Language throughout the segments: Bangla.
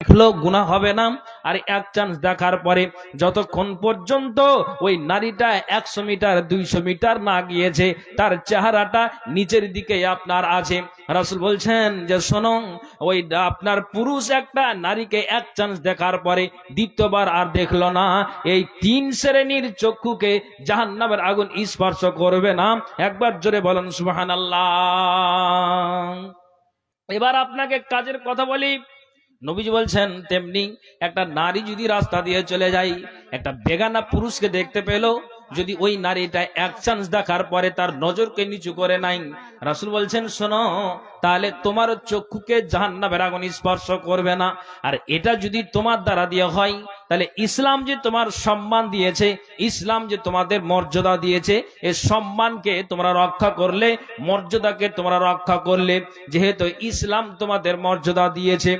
দেখলো গুনাহ হবে না। আর এক চান্স দেখার পরে যতক্ষণ পর্যন্ত ওই নারীটা 100 মিটার 200 মিটার না গিয়েছে তার চেহারাটা নিচের দিকে আপনার আছে, রাসূল বলছেন যে শোনো, ওই আপনার পুরুষ একটা নারীকে এক চান্স দেখার পরে দ্বিতীয়বার আর দেখলো না, এই 3 শ্রেণীর চক্ষুকে জাহান্নামের আগুন স্পর্শ করবে না। একবার জোরে বলেন সুবহানাল্লাহ। এবার আপনাকে কাজের কথা বলি। নবীজি বলছেন তেমনি একটা নারী যদি রাস্তা দিয়ে চলে যায়, একটা বেগানা পুরুষকে দেখতে পেল, যদি ওই নারীটা এক চান্স দেখার পরে তার নজরকে নিচু করে নাই, রাসূল বলছেন শোনো, তাহলে তোমার চক্ষুকে জাহান্নামের আগুন স্পর্শ করবে না। আর এটা যদি তোমার দ্বারা দিয়ে হয়, তাহলে ইসলাম যে তোমার সম্মান দিয়েছে, ইসলাম যে তোমাদের মর্যাদা দিয়েছে, এই সম্মানকে তোমরা রক্ষা করলে, মর্যাদাকে তোমরা রক্ষা করলে, যেহেতু ইসলাম তোমাদের মর্যাদা দিয়েছে।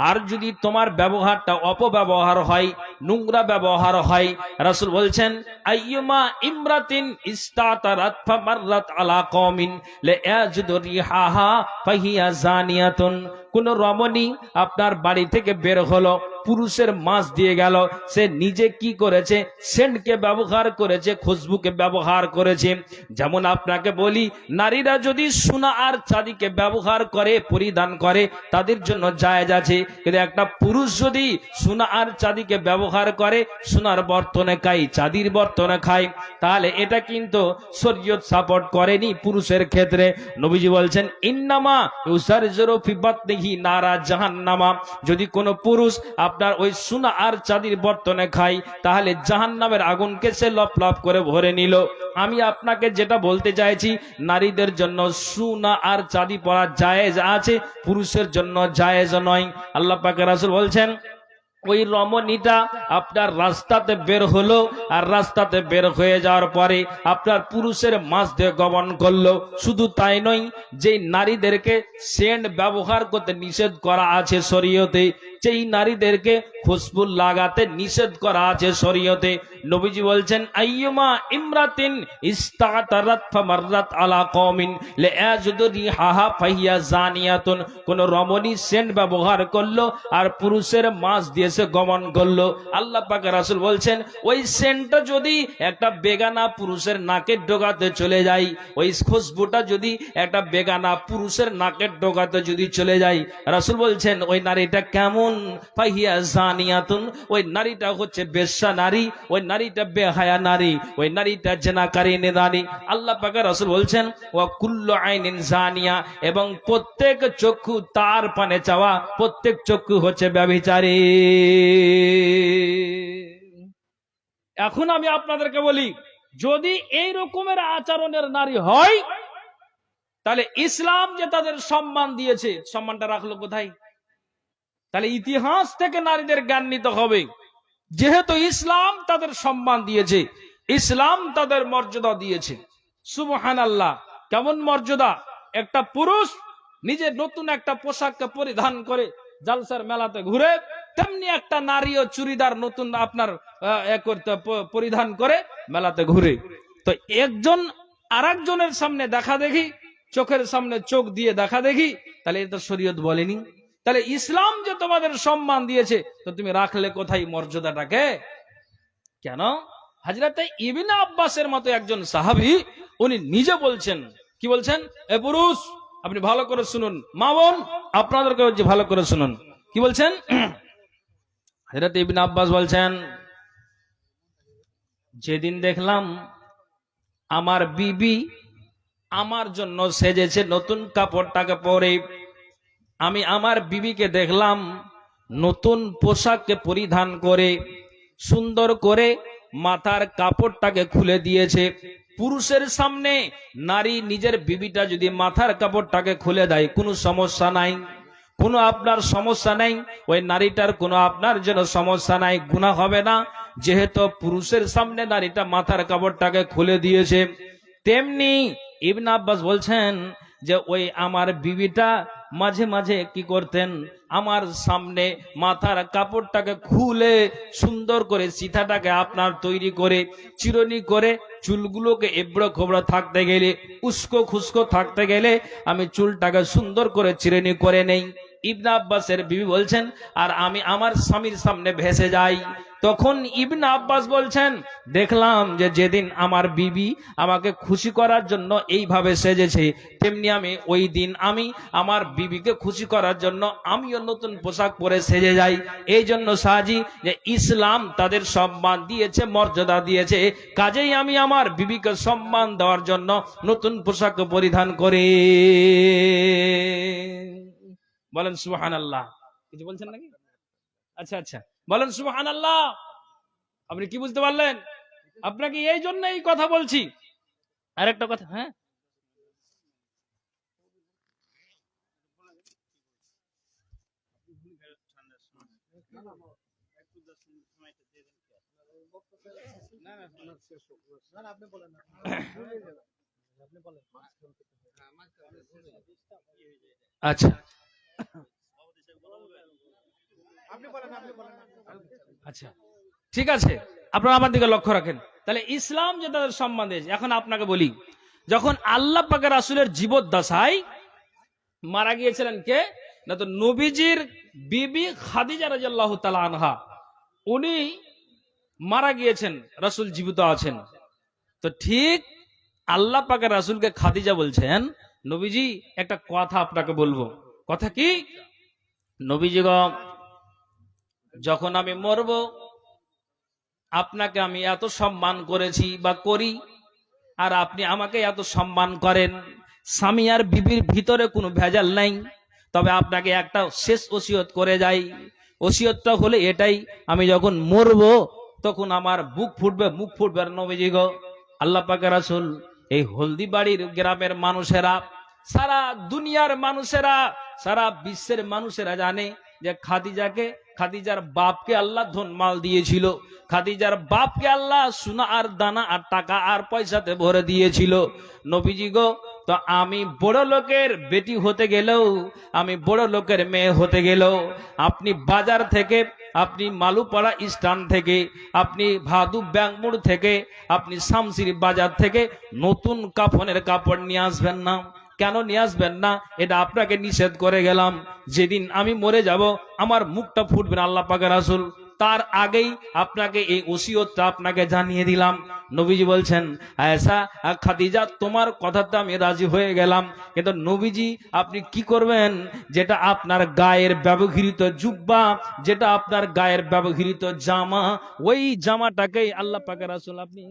আর যদি তোমার ব্যবহারটা অপব্যবহার হয়, নোংরা ব্যবহার হয়, রাসূল বলছেন আইয়ুমা ইমরাতিন ইস্তাতারাত ফামাররাত আলা কওমিন লায়াজিদু রিহাহা ফাহিয়া জানিয়াতুন। কোন রমণী আপনার বাড়ি থেকে বের হলো, পুরুষের মাঝ দিয়ে গেল, সে নিজে কি করেছে, সেন্টকে ব্যবহার করেছে, খুশবুকে ব্যবহার করেছে। যেমন আপনাকে বলি, নারীরা যদি সোনা আর চাঁদিকে ব্যবহার করে, পরিধান করে, তাদের জন্য জায়েজ আছে। কিন্তু একটা পুরুষ যদি সোনা আর চাঁদিকে ব্যবহার করে, সোনার বর্তনে খায়, চাঁদির বর্তনে খায়, তাহলে এটা কিন্তু শরীয়ত সাপোর্ট করেনি পুরুষের ক্ষেত্রে। নবীজি বলছেন ইন্নামা ইউসারজিরু ফি বাতনিহি নারা জাহান্নামা। যদি কোনো পুরুষ আপনার ওই সোনা আর চাঁদির বর্তনে খায়, তাহলে জাহান্নামের আগুনকে সে লপলপ করে ভরে নিল। আমি আপনাকে যেটা বলতে চাইছি, নারীদের জন্য সোনা আর চাঁদি পরা জায়েজ আছে, পুরুষের জন্য জায়েজ নয়। আল্লাহ পাকের রাসূল বলছেন ওই রমণীটা আপনার রাস্তাতে বের হলো, আর রাস্তাতে বের হয়ে যাওয়ার পরে আপনার পুরুষের মাঝ দিয়ে গমন করলো। শুধু তাই নয়, যে নারীদেরকে সেন্ট ব্যবহার করতে নিষেধ করা আছে শরীয়তে, যেই নারীদেরকে খুশবু লাগাতে নিষেধ করা আছে শরীয়তে, নবীজি বলছেন আইয়ুমা ইমরাতিন ইস্তাতারাত ফামাররাত আলা কওমিন লায়াজিদু রিহাহা ফাহিয়া জানিয়াতুন। কোন রমণী সেন্ট ব্যবহার করলো আর পুরুষের মাঝ দিয়ে সে গমন করলো, আল্লাহ পাকের রাসূল বলছেন ওই সেন্টটা যদি একটা বেগানা পুরুষের নাকের ডগাতে চলে যায়, ওই খুশবুটা যদি একটা বেগানা পুরুষের নাকের ডগাতে যদি চলে যায়, রাসূল বলছেন ওই নারীটা কেমন, ফাহিয়া জানিয়াতুন, ওই নারীটা হচ্ছে বেশ্যা নারী, ওই নারীটা বেহায়া নারী, ওই নারীটা জিনাকারিনী নারী। আল্লাহ পাকের রাসূল বলছেন ওয়া কুল্লু আইনিন জানিয়া, এবং প্রত্যেক চক্ষু তার পানে চাওয়া, প্রত্যেক চক্ষু হচ্ছে ব্যভিচারী। এখন আমি আপনাদেরকে বলি, যদি এই রকমের আচরণের নারী হয়, তাহলে ইসলাম যে তাদের সম্মান দিয়েছে, সম্মানটা রাখলো কোথায়? তাহলে ইতিহাস থেকে নারীদের জ্ঞান নিতে হবে। যেহেতু ইসলাম তাদের সম্মান দিয়েছে, ইসলাম তাদের মর্যাদা দিয়েছে। সুবহানাল্লাহ, কেমন মর্যাদা! একটা পুরুষ নিজে নতুন একটা পোশাককে পরিধান করে জালসার মেলাতে ঘুরে, তেমনি একটা নারীও চুড়িদার নতুন আপনার পরিধান করে মেলাতে ঘুরে। তো একজন আরেকজনের সামনে দেখা দেখি, চোখের সামনে চোখ দিয়ে দেখা দেখি, তাহলে এটা শরীয়ত বলেনি। তাহলে ইসলাম যে তোমাদের সম্মান দিয়েছে, তো তুমি রাখলে কোথায় মর্যাদাটাকে? কেন? হযরত ইবনে আব্বাসের মতো একজন সাহাবী, উনি নিজে বলছেন, কি বলছেন? এ পুরুষ, আপনি ভালো করে শুনুন, মা বোন আপনাদেরকে বলছি ভালো করে শুনুন, কি বলছেন? হযরত ইবনে আব্বাস বলছেন, যেদিন দেখলাম আমার বিবি আমার জন্য সেজেছে নতুন কাপড়টাকে পরে, আমি আমার বিবিকে দেখলাম নতুন পোশাককে পরিধান করে, সুন্দর করে মাথার কাপড়টাকে খুলে দিয়েছে। পুরুষের সামনে নারী নিজের বিবিটা যদি মাথার কাপড়টাকে খুলে দেয়, কোনো সমস্যা নাই, কোনো আপনার সমস্যা নাই, ওই নারীটার কোনো আপনার জন্য সমস্যা নাই, গুনাহ হবে না, যেহেতু পুরুষের সামনে নারীটা মাথার কাপড়টাকে খুলে দিয়েছে। তেমনি ইবনে আব্বাস বলছেন যে ওই আমার বিবিটা মাঝে মাঝে কি করতেন, আমার সামনে মাথার কাপড়টাকে খুলে সুন্দর করে সিথাটাকে আপনার তৈরি করে, চিরুনি করে, চুলগুলোকে এবড়ো খোবড়ো থাকতে গেলে, উস্কো খুস্কো থাকতে গেলে আমি চুলটাকে সুন্দর করে চিরুনি করে নেই। ইবনে আব্বাসের বিবি বলছেন আর আমি আমার স্বামীর সামনে ভেসে যাই। তখন ইবনে আব্বাস বলছেন, দেখলাম যে যেদিন আমার বিবি আমাকে খুশি করার জন্য এইভাবে সেজেছে, তেমনি আমি ওই দিন আমি আমার বিবিকে খুশি করার জন্য আমিও নতুন পোশাক পরে সেজে যাই। এই জন্য সাজি যে ইসলাম তাদের সম্মান দিয়েছে, মর্যাদা দিয়েছে, কাজেই আমি আমার বিবিকে সম্মান দেওয়ার জন্য নতুন পোশাক পরিধান করি। বলেন সুবহানাল্লাহ। কিছু বলছেন নাকি? আচ্ছা আচ্ছা, বলেন সুবহানাল্লাহ। আপনি কি বুঝতে পারলেন? আপনাকে এই জন্য এই কথা বলছি। আর একটা কথা, হ্যাঁ, আচ্ছা আচ্ছা, ঠিক আছে, আপনারা আমার দিকে লক্ষ্য রাখেন। তাহলে ইসলাম যে তাদের সম্মান দিয়েছে। এখন আপনাকে বলি, যখন আল্লাহ পাকের রাসূলের জীবদ্দশায় মারা গিয়েছিলেন কে? না তো নবীজির বিবি খাদিজা রাদিয়াল্লাহু তাআলা আনহা, উনি মারা গিয়েছেন, রাসূল জীবিত আছেন। তো ঠিক আল্লাহ পাকের রাসূলকে খাদিজা বলছেন, নবীজি একটা কথা আপনাকে বলবো। কথা কি? নবীজি গো, যখন আমি মরব, আপনাকে আমি এত সম্মান করেছি বা করি, আর আপনি আমাকে এত সম্মান করেন, স্বামী আর বিবির ভিতরে কোনো ভেজাল নাই। তবে আপনাকে একটা শেষ ওসিয়ত করে যাই। ওসিয়তটা হলে এটাই, আমি যখন মরব তখন আমার বুক ফুটবে, মুখ ফুটবে। আর নবীজি গো, আল্লাহ পাকের রাসূল, এই হলদিবাড়ির গ্রামের মানুষেরা, সারা দুনিয়ার মানুষেরা, সারা বিশ্বের মানুষেরা জানে যে খাদিজার বাপকে আল্লাহ ধনমাল দিয়েছিল, খাদিজার বাপকে আল্লাহ সোনা আর দানা আর টাকা আর পয়সাতে ভরে দিয়েছিল। নবীজি গো, তো আমি বড় লোকের বেটি হতে গেলেও, আমি বড় লোকের মেয়ে হতে গেলেও, আপনি বাজার থেকে, আপনি মালুপাড়া স্ট্যান্ড থেকে, আপনি ভাদু ব্যাংমুড় থেকে, আপনি শামসির বাজার থেকে নতুন কাফনের কাপড় নিয়ে আসবেন না। কেন নিয়ে আসবেন না? এটা আপনাকে নিষেধ করে গেলাম। যেদিন আমি মরে যাব, আমার মুখটা ফুটবে না আল্লাহ পাকের রাসূল, তার আগেই আপনাকে এই ওসিয়তটা আপনাকে জানিয়ে দিলাম। নবীজি বলছেন, আয়েশা, খাদিজা, তোমার কথাতে আমি রাজি হয়ে গেলাম, কিন্তু নবীজি আপনি কি করবেন? যেটা আপনার গায়ের ব্যবহৃত জুব্বা, যেটা আপনার গায়ের ব্যবহৃত জামা, ওই জামাটাকেই আল্লাহ পাকের রাসূল আপনি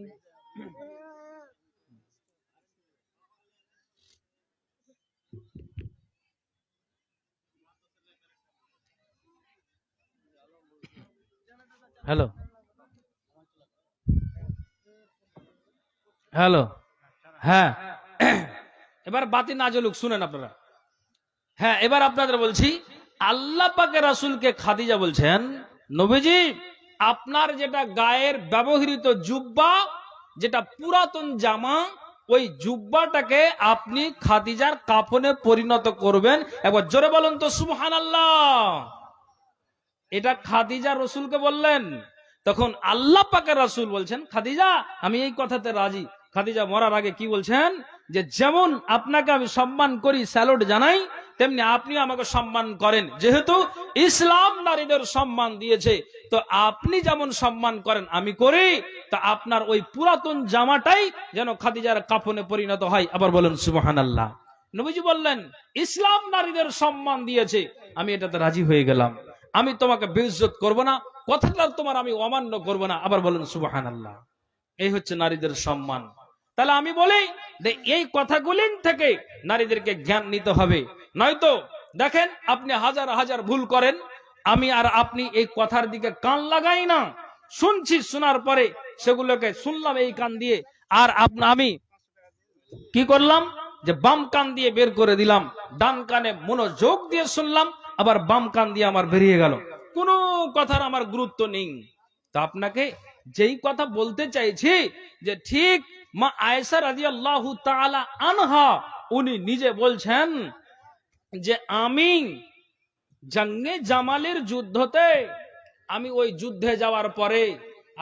হ্যালো হ্যালো, হ্যাঁ, এবার বাতি না জ্বলুক, শুনেন আপনারা। হ্যাঁ, এবার আপনাদের বলছি, আল্লাহ পাকের রাসূলকে খাদিজা বলছেন, নবীজি আপনার যেটা গায়ের ব্যবহৃত জুব্বা, যেটা পুরাতন জামা, ওই জুব্বাটাকে আপনি খাদিজার কাফনে পরিণত করবেন। একবার জোরে বলুন তো সুবহানাল্লাহ। এটা খাদিজা রসুলকে বললেন। তখন আল্লাহ পাকের রাসূল বলছেন, খাদিজা আমি এই কথাতে রাজি। খাদিজা মরার আগে কি বলছেন? যে যেমন আপনাকে আমি সম্মান করি, স্যালুট জানাই, তেমনি আপনি আমাকে সম্মান করেন। যেহেতু ইসলাম নারীদের সম্মান দিয়েছে, তো আপনি যেমন সম্মান করেন আমি করি। তা আপনার ওই পুরাতন জামাটাই যেন খাদিজার কাফনে পরিণত হয়। আবার বলেন সুবহানাল্লাহ। নবীজি বললেন, ইসলাম নারীদের সম্মান দিয়েছে, আমি এটাতে রাজি হয়ে গেলাম, আমি তোমাকে বেইজ্জত করব না, কথাটা তোমার আমি অমান্য করব না। আবার বলেন সুবহানাল্লাহ। এই হচ্ছে নারীদের সম্মান। তাহলে আমি বলি যে এই কথাগুলি থেকে নারীদেরকে জ্ঞান নিতে হবে। নয়তো দেখেন, আপনি হাজার হাজার ভুল করেন, আমি আর আপনি এই কথার দিকে কান লাগাই না, শুনছি, শোনার পরে সেগুলোকে শুনলাম এই কান দিয়ে, আর আমি কি করলাম? যে বাম কান দিয়ে বের করে দিলাম, ডান কানে মনোযোগ দিয়ে শুনলাম, আবার বাম কান দিয়ে আমার বেরিয়ে গেল, কোনো কথার আমার গুরুত্ব নেই। তা আপনাকে যেই কথা বলতে চাইছি, যে ঠিক মা আয়েশা রাদিয়াল্লাহু তাআলা আনহা উনি নিজে বলছেন যে আমি জঙ্গে জামালের যুদ্ধতে, আমি ওই যুদ্ধে যাওয়ার পরে,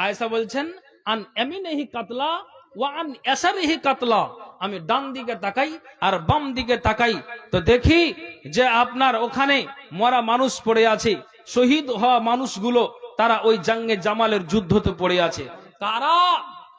আয়েশা বলছেন, আন ইয়ামিনিহি কাতলা ওয়া আন ইয়াসারিহি কাতলা, আমি ডান দিকে তাকাই আর বাম দিকে তাকাই, তো দেখি যে আপনার ওখানে মরা মানুষ পড়ে আছে, শহীদ হওয়া মানুষগুলো তারা ওই জাঙ্গে জামালের যুদ্ধতে পড়ে আছে। তারা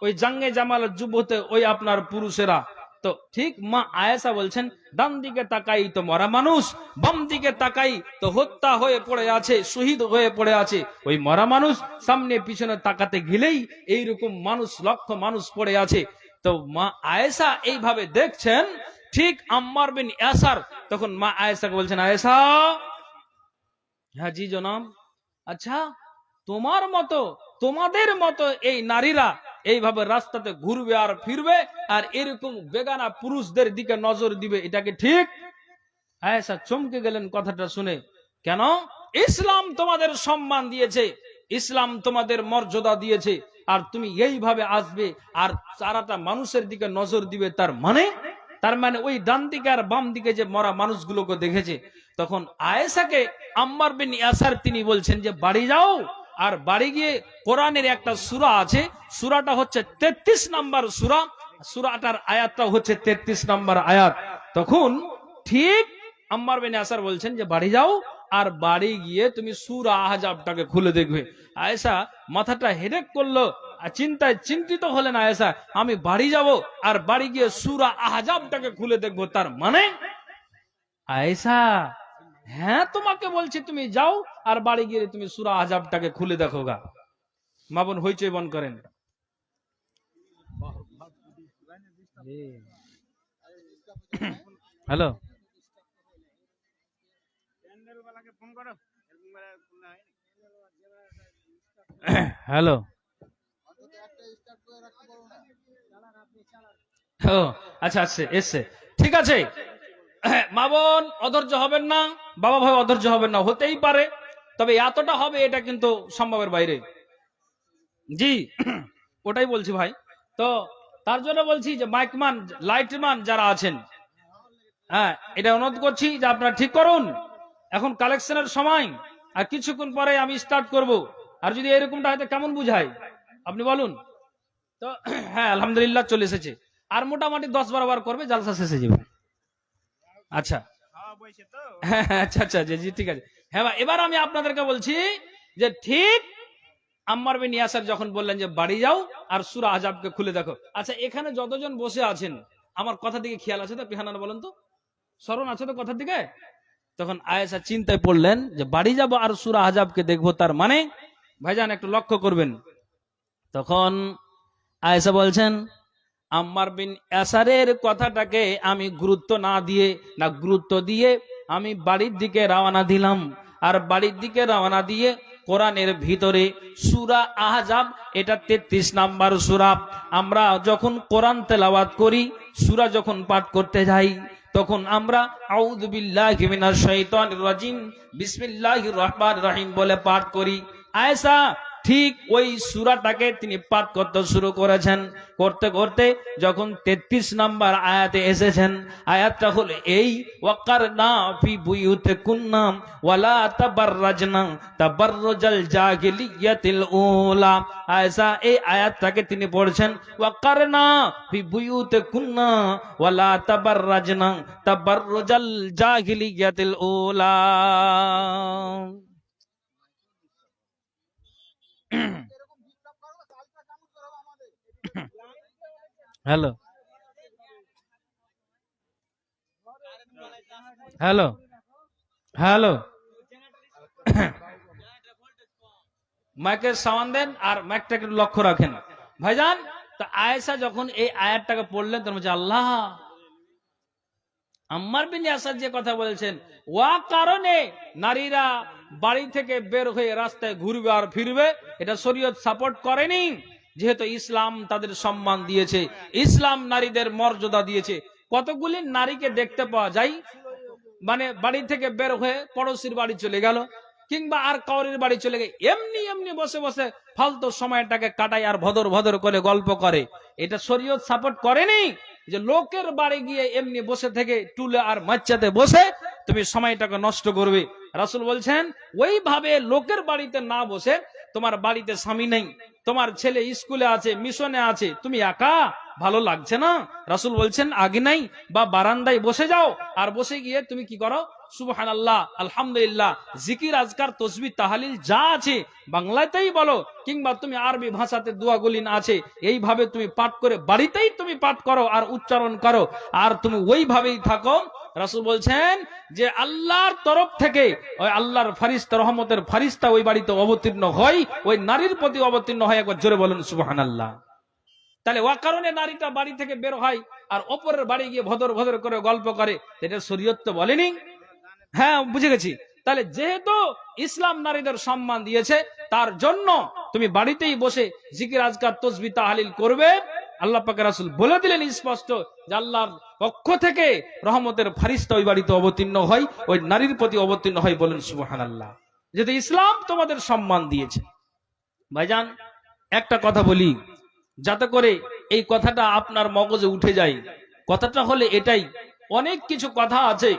ওই জাঙ্গে জামালের যুদ্ধতে ওই আপনার পুরুষেরা। তো ঠিক মা আয়েশা বলছেন, ডান দিকে তাকাই তো মরা মানুষ, বাম দিকে তাকাই তো হত্যা হয়ে পড়ে আছে, শহীদ হয়ে পড়ে আছে ওই মরা মানুষ। সামনে পিছনে তাকাতে গেলেই এইরকম মানুষ, লক্ষ মানুষ পড়ে আছে। তো মা আয়েশা এইভাবে দেখছেন। ঠিক আম্মার বিন ইয়াসার তখন মা আয়েশাকে বলছেন, আয়েশা। হ্যাঁ জি জনাব। আচ্ছা, তোমার মতো, তোমাদের মতো এই নারীরা এইভাবে রাস্তাতে ঘুরবে আর ফিরবে আর এরকম বেগানা পুরুষদের দিকে নজর দিবে, এটা কি ঠিক? আয়েশা চমকে গেলেন কথাটা শুনে। কেন? ইসলাম তোমাদের সম্মান দিয়েছে, ইসলাম তোমাদের মর্যাদা দিয়েছে, আর তুমি এইভাবে আসবে আর সারাটা মানুষের দিকে নজর দিবে, তার মানে ওই ডান দিকে আর বাম দিকে যে মরা মানুষগুলোকে দেখেছে। তখন আয়েশাকে আম্মার বিন ইয়াসার তিনি বলছেন যে বাড়ি যাও, আর বাড়ি গিয়ে কোরআনের একটা সূরা আছে, সূরাটা হচ্ছে 33 নম্বর সূরা, সূরাটার আয়াতটা হচ্ছে 33 নম্বর আয়াত। তখন ঠিক আম্মার বিন ইয়াসার বলছেন যে বাড়ি যাও, আর বাড়ি গিয়ে তুমি সূরা আহজাবটাকে খুলে দেখবে। আয়েশা মাথাটা হেডেক করলো, চিন্তায় চিন্তিত হলেন আয়েশা, আমি বাড়ি যাব আর বাড়ি গিয়ে সূরা আহজাবটাকে খুলে দেখবো, তার মানে? আয়েশা, হ্যাঁ তোমাকে বলছি তুমি যাও আর বাড়ি গিয়ে তুমি সূরা আহজাবটাকে খুলে দেখো গা। মা বোন হইচই বন করেন। হ্যালো হ্যালো, ও আচ্ছা আচ্ছা এসছে, ঠিক আছে। মা বোন অধৈর্য হবেন না, বাবা ভাই অধৈর্য হবেন না, হতেই পারে, তবে এতটা হবে এটা কিন্তু সম্ভবের বাইরে। জি ওটাই বলছি ভাই। তো তার জন্য বলছি যে মাইকম্যান, লাইটম্যান যারা আছেন, হ্যাঁ এটা অনুরোধ করছি যে আপনারা ঠিক করুন, এখন কালেকশনের সময়, আর কিছুক্ষণ পরে আমি স্টার্ট করব। আর যদি এরকমটা হয়তো কেমন বুঝায় আপনি বলুন তো। হ্যাঁ আলহামদুলিল্লাহ চলে এসেছে, আর মোটামুটি 10-12 বার করবে, জালসা শেষে যাবে। আচ্ছা হ্যাঁ আচ্ছা আচ্ছা জি ঠিক আছে। হ্যাঁ এবার আমি আপনাদেরকে বলছি যে ঠিক আম্মার বিন ইয়াসার যখন বললেন যে বাড়ি যাও আর সূরা আহজাবকে খুলে দেখো। আচ্ছা এখানে যতজন বসে আছেন আমার কথা দিকে খেয়াল আছে তো? পিহানা বলেন তো, স্মরণ আছে তো কথার দিকে? তখন আয়েশা চিন্তায় পড়লেন যে বাড়ি যাব আর সূরা আহজাবকে দেখবো, তার মানে? ভাইজান একটু লক্ষ্য করবেন। তখন আয়েশা বলছেন, আম্মার বিন ইয়াসারের কথাটাকে আমি গুরুত্ব দিয়ে আমি বাড়ির দিকে রওনা দিলাম। আর বাড়ির দিকে রওনা দিয়ে কোরআনের ভিতরে সূরা আহজাব, এটা 33 নাম্বার সূরা। আমরা যখন কোরআন তেলাওয়াত করি, সূরা যখন পাঠ করতে যাই, তখন আমরা আউযু বিল্লাহি মিনাশ শাইতানির রাজিম বিসমিল্লাহির রহমানির রহিম বলে পাঠ করি। আয়েশা ঠিক ওই সূরাটাকে তিনি পাঠ করতে শুরু করেছেন। করতে করতে যখন 33 নাম্বার আয়াতে এসেছেন, আয়াতটা হলো এই, ওয়াকারনা ফি বুয়ুতিকুন্না ওয়ালা তাবাররাজনা তাবাররুজাল জাহিলিয়াতিল উলা। আয়েশা এই আয়াতটাকে তিনি পড়ছেন, ওয়াকারনা ফি বুয়ুতিকুন্না ওয়ালা তাবাররাজনা তাবাররুজাল জাহিলিয়াতিল উলা। হ্যালো হ্যালো হ্যালো, মাইকের সাউন্ড দেন আর মাইকটাকে লক্ষ্য রাখেন ভাইজান। তো আয়েশা যখন এই আয়াতটাকে পড়লেন তখন বলছে, আল্লাহ, আম্মার বিন ইয়াসার যে কথা বলছেন, ওয়া কারণে নারীরা বাড়ি থেকে বের হয়ে রাস্তায় ঘুরবে আর ফিরবে, এটা শরীয়ত সাপোর্ট করেনি। যেহেতু ইসলাম তাদের সম্মান দিয়েছে, ইসলাম নারীদের মর্যাদা দিয়েছে। কতগুলি নারীকে দেখতে পাওয়া যায়, মানে বাড়ি থেকে বের হয়ে পড়োশির বাড়ি চলে গেল, কিংবা আর কাউরির বাড়ি চলে গেলে এমনি এমনি বসে বসে ফালতু সময়টাকে কাটায় আর ভদর ভদর করে গল্প করে। এটা শরীয়ত সাপোর্ট করেনি যে লোকের বাড়ি গিয়ে এমনি বসে থেকে টুলে আর মাচ্চাতে বসে তুমি সময়টাকে নষ্ট করবে। রাসূল বলছেন ওইভাবে লোকের বাড়িতে না বসে তোমার বাড়িতে স্বামী নেই, তোমার ছেলে স্কুলে আছে, মিশনে আছে, তুমি একা, ভালো লাগছে না। রাসূল বলছেন আগে নাই বা বারান্দায় বসে যাও, আর বসে গিয়ে তুমি কি করো, সুবহানাল্লাহ, আলহামদুলিল্লাহ, জিকির আজকার তসবিহ তাহলিল যা আছে বাংলাতেই বলো, কিংবা তুমি আরবি ভাষাতে দোয়াগুলি আছে, এইভাবে তুমি পাঠ করে বাড়িতেই তুমি পাঠ করো আর উচ্চারণ করো, আর তুমি ওইভাবেই থাকো। রাসূল বলছেন যে আল্লাহর তরফ থেকে ওই আল্লাহর ফারিস্তা, রহমতের ফারিস্তা ওই বাড়িতে অবতীর্ণ হয়, ওই নারীর প্রতি অবতীর্ণ হয়। একবার জোরে বলুন সুবহানাল্লাহ। তাহলে ওই কারণে নারীটা বাড়ি থেকে বের হয় আর অপরের বাড়ি গিয়ে ভদর ভদর করে গল্প করে, এটা শরীয়ত তো বলেনি। হ্যাঁ, বুঝে গেছি। তাহলে যেহেতু ইসলাম নারীদের সম্মান দিয়েছে, তার জন্য তুমি বাড়িতেই বসে জিকির আজকার তসবিহ তাহলিল করবে। আল্লাহ পাকের রাসূল বলে দিলেন স্পষ্ট যে আল্লাহর পক্ষ থেকে রহমতের ফারিস্তা ওই বাড়িতে অবতীর্ণ হয়, ওই নারীর প্রতি অবতীর্ণ হয়। বলেন সুবহানাল্লাহ। যেহেতু ইসলাম তোমাদের সম্মান দিয়েছে। ভাইজান, একটা কথা বলি যাতে করে এই কথাটা আপনার মগজে উঠে যায়। কথাটা হলে এটাই, অনেক কিছু কথা আছে,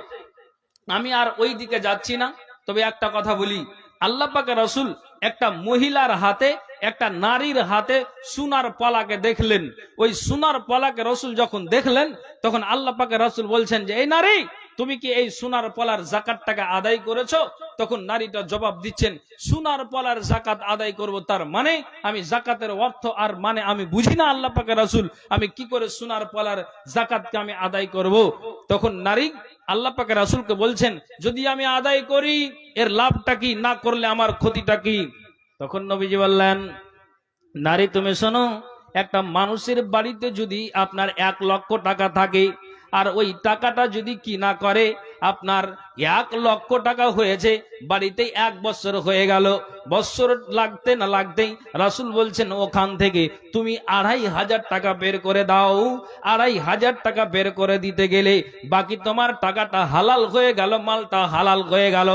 আমি আর ওই দিকে যাচ্ছি না। তবে একটা কথা বলি, আল্লাহ পাকের রাসূল একটা মহিলার হাতে, একটা নারীর হাতে সোনার পলাকে দেখলেন। ওই সোনার পলাকে রাসূল যখন দেখলেন, তখন আল্লাহ পাকের রাসূল বলছেন যে এই নারী, তুমি কি এই সোনার পলার যাকাতটাকে আদায় করেছো? তখন নারীটা জবাব দিচ্ছেন, সোনার পলার যাকাত আদায় করব, তার মানে আমি যাকাতের অর্থ আর মানে আমি বুঝি না আল্লাহ পাকের রাসূল, আমি কি করে সোনার পলার যাকাতকে আমি আদায় করব? তখন নারী আল্লাহ পাকের রাসূলকে বলছেন, যদি আমি আদায় করি এর লাভটা কি, না করলে আমার ক্ষতিটা কি? তখন নবীজি বললেন, নারী তুমি শোনো, একটা মানুষের বাড়িতে যদি আপনার 1 লক্ষ টাকা থাকে, আর ওই টাকাটা যদি কি না করে, আপনার 1 লক্ষ টাকা হয়েছে, বাড়িতে 1 বছর হয়ে গেল, বছর লাগতে না লাগতেই রাসূল বলছেন ওখান থেকে তুমি 2500 টাকা বের করে দাও। 2500 টাকা বের করে দিতে গেলে বাকি তোমার টাকাটা হালাল হয়ে গেল, মালটা হালাল হয়ে গেল।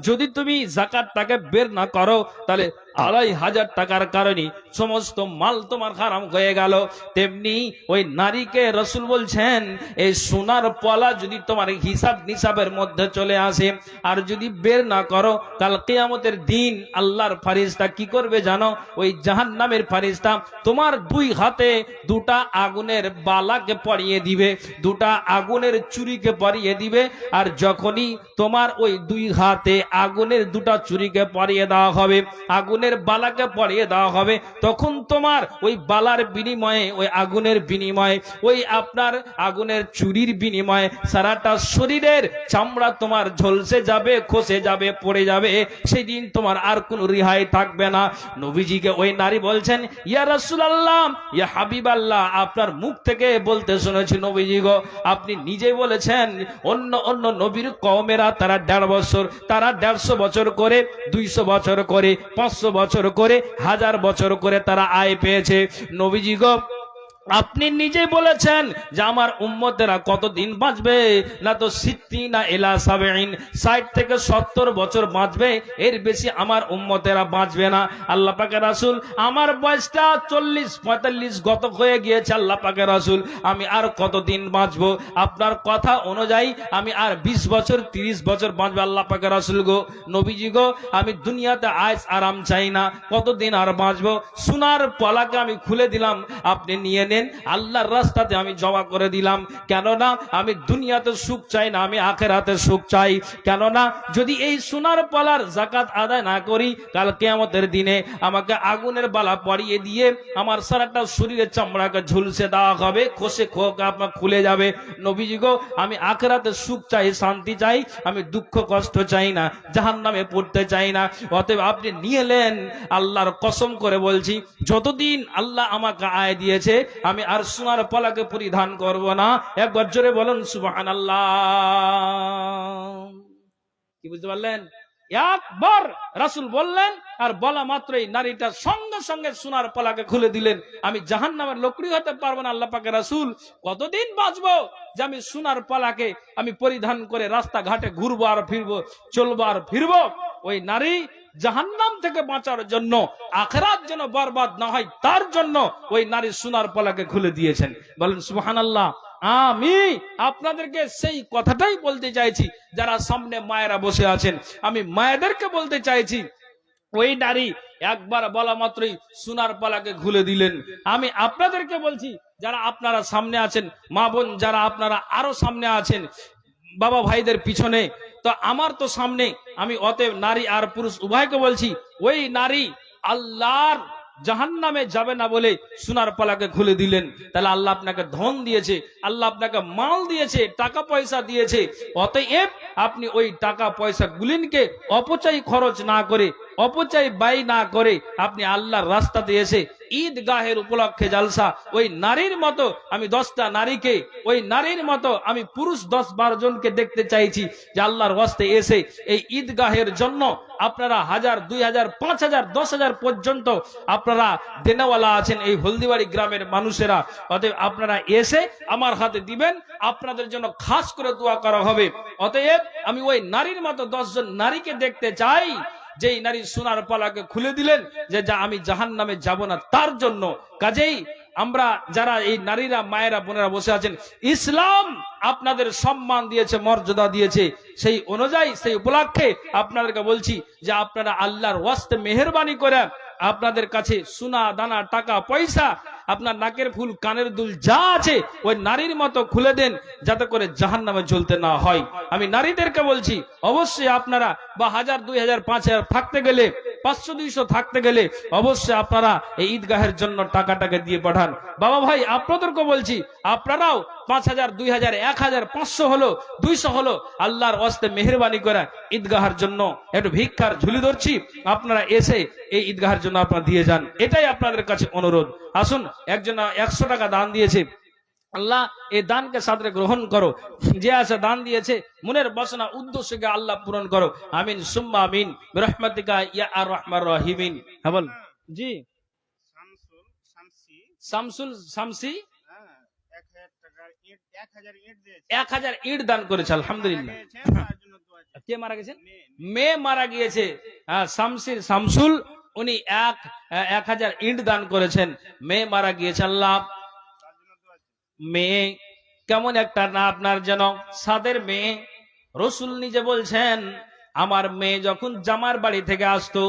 যদি তুমি যাকাতটাকে বের না করো, তাহলে 2500 টাকার কারণে সমস্ত মাল তোমার হারাম হয়ে গেল। তেমনি ওই নারীকে রাসূল বলছেন, এই সোনার পলা যদি তোমার হিসাব নিসাবের মধ্যে চলে আসে আর যদি বের না করো, কাল কিয়ামতের দিন আল্লাহর ফারিস্তা কি করবে জানো? ওই জাহান্নামের ফারিস্তা তোমার 2 হাতে 2টা আগুনের বালাকে পরিয়ে দিবে, 2টা আগুনের চুরিকে পরিয়ে দিবে। আর যখনই তোমার ওই 2 হাতে আগুনের 2টা চুরিকে পরিয়ে দেওয়া হবে, আগুনের বালাকে পরিয়ে দেওয়া হবে, তখন তোমার ওই বালার বিনিময়ে, ওই আগুনের বিনিময়ে, ওই আপনার আগুনের চুরির বিনিময়ে সারাটা শরীরের চামড়া তোমার ঝলসে যাবে, খসে যাবে, পড়ে যাবে। সেই দিন তোমার আর কোনো রেহাই থাকবে না। নবীজিকে ওই নারী বলছেন, ইয়া রাসূলুল্লাহ, ইয়া হাবিবাল্লাহ, আপনার মুখ থেকে বলতে শুনেছি নবীজি গো, আপনি নিজে বলেছেন অন্য অন্য নবীর কওমেরা তারা 1.5 বছর, তারা 150 বছর করে, 200 বছর করে, 500 বছর করে, 1000 বছর করে তারা আয় পেয়েছে। নবীজি গো, আপনি নিজে বলেছেন যে আমার উম্মতেরা কতদিন বাঁচবে? না তো 60 ইলা 70, 60 থেকে 70 বছর বাঁচবে, এর বেশি আমার উম্মতেরা বাঁচবে না। আল্লাহ পাকের রাসূল, আমার বয়সটা 40-45 গত হয়ে গিয়েছে, আল্লাহ পাকের রাসূল আমি আর কতদিন বাঁচবো? আপনার কথা অনুযায়ী আমি আর 20 বছর 30 বছর বাঁচবো। আল্লাহ পাকের রাসূল গো, নবীজি গো, আমি দুনিয়াতে আয়েশ আরাম চাই না, কতদিন আর বাঁচবো? সোনার পলাকে আমি খুলে দিলাম, আপনি নিয়ে নেন, আল্লাহর রাস্তাতে আমি জমা করে দিলাম। কেননা আমি দুনিয়াতে সুখ চাই না, আমি আখিরাতে সুখ চাই। কেননা যদি এই সোনার পলার যাকাত আদায় না করি, কাল কিয়ামতের দিনে আমাকে আগুনের বালা পরিয়ে দিয়ে আমার সারাটা শরীরের চামড়াকে ঝুলসে দেওয়া হবে, খসে খোকা আপনার খুলে যাবে। নবীজি গো, আমি আখিরাতে সুখ চাই, শান্তি চাই, আমি দুঃখ কষ্ট চাই না, জাহান্নামে পড়তে চাই না। অতএব আপনি নিয়ে নেন, আল্লাহর কসম করে বলছি, যতদিন আল্লাহ আমাকে আয় দিয়েছে আমি আর সোনার পলাকে পরিধান করব না। একবার জোরে বলুন সুবহানাল্লাহ। কি বুঝতে পারলেন? একবার রাসূল বললেন, আর বলা মাত্রই নারীটা সঙ্গে সঙ্গে সোনার পলাকে খুলে দিলেন। আমি জাহান্নামের লোকরি হতে পারবো না। আল্লাহ পাকের রাসূল, কতদিন বাঁচবো যে আমি সোনার পলাকে আমি পরিধান করে রাস্তাঘাটে ঘুরবো আর ফিরবো, চলবো আর ফিরবো? ওই নারী জাহান্নাম থেকে বাঁচার জন্য, আখিরাত যেন বরবাদ না হয় তার জন্য ওই নারী সোনার পলাকে খুলে দিয়েছেন। বলেন সুবহানাল্লাহ। আমি আপনাদেরকে সেই কথাটাই বলতে চাইছি, যারা সামনে মায়েরা বসে আছেন, আমি মায়েদেরকে বলতে চাইছি, ওই নারী একবার বলা মাত্রই সোনার পালাকে খুলে দিলেন। আমি আপনাদেরকে বলছি, যারা আপনারা সামনে আছেন, মা বোন যারা আপনারা আরো সামনে আছেন, বাবা ভাইদের পিছনে, তো আমার তো সামনে, আমি অতএব নারী আর পুরুষ উভয়কে বলছি, ওই নারী আল্লাহর জাহান্নামে যাবে না বলে সোনার পালাকে খুলে দিলেন। তাহলে আল্লাহ আপনাকে ধন দিয়েছে, আল্লাহ আপনাকে মাল দিয়েছে, টাকা পয়সা দিয়েছে, অতএব আপনি ওই টাকা পয়সা গুলিনকে অপচয় খরচ না করে, অপচয় ব্যয় না করে আপনি আল্লাহর রাস্তাতে এসে ঈদগাহের উপলক্ষে জালসা, ওই নারীর মতো আমি 10টা নারীকে, ওই নারীর মতো আমি পুরুষ 10-12 জনকে দেখতে চাইছি যে আল্লাহর ওয়াস্তে এসে এই ঈদগাহের জন্য আপনারা 1000, 2000, 5000, 10,000 পর্যন্ত আপনারা দেনেওয়ালা আছেন এই হলদিবাড়ি গ্রামের মানুষেরা। অতএব আপনারা এসে আমার হাতে দিবেন, আপনাদের জন্য খাস করে দোয়া করা হবে। অতএব আমি ওই নারীর মতো 10 জন নারীকে দেখতে চাই, যেই নারী সোনার পালাকে খুলে দিলেন যে যা আমি জাহান্নামে যাব না তার জন্য। কাজেই আমরা যারা এই নারীরা, মায়েরা, বোনেরা বসে আছেন, ইসলাম আপনাদের সম্মান দিয়েছে, মর্যাদা দিয়েছে, সেই অনুযায়ী সেই উপলক্ষে আপনাদেরকে বলছি যে আপনারা আল্লাহর ওয়াস্তে মেহেরবানি করে আপনাদের কাছে সোনা দানা, টাকা পয়সা, আপনার নাকের ফুল, কানের দুল যা আছে ওই নারীর মতো খুলে দেন, যাতে করে জাহান্নামে ঝুলতে না হয়। আমি নারীদেরকে বলছি, অবশ্যই আপনারা বা 1000, 2000, 5000 থাকতে গেলে, 500, 200 থাকতে গেলে অবশ্যই আপনারা এই ঈদগাহের জন্য টাকাটাকে দিয়ে পাঠান। বাবা ভাই আপনাদেরকে বলছি, আপনারাও 5000, 2000, 1000, 500 হলো, 200 হলো, আল্লাহর ওয়াস্তে মেহেরবানি করে ঈদগাহের জন্য একটু ভিক্ষার ঝুলি ধরছি, আপনারা এসে এই ঈদগাহের জন্য আপনারা দিয়ে যান, এটাই আপনাদের কাছে অনুরোধ। আসুন, একজন 100 টাকা দান দিয়েছে, আল্লাহ এই দানকে সাদরে গ্রহণ করো, যে আছে দান দিয়েছে মনের বাসনা উদ্দেশ্যকে আল্লাহ পূরণ করো, আমিন সুম্মা আমিন বিরহমাতিকা ইয়া আর রহমান রহিমিন। হ্যাঁ বল। জি, শামসুল শামসি 1000 ইট দান করেছে, আলহামদুলিল্লাহ। কে মারা গেছেন? মেয়ে মারা গিয়েছে, শামসুল, উনি 1000 ইট দান করেছেন, মেয়ে মারা গিয়েছে। আল্লাহ, মেয়ে কেমন একটা না আপনার যেন সাদের মেয়ে। রসুল নিজে বলছেন, আমার মেয়ে যখন জামার বাড়ি থেকে আসতো,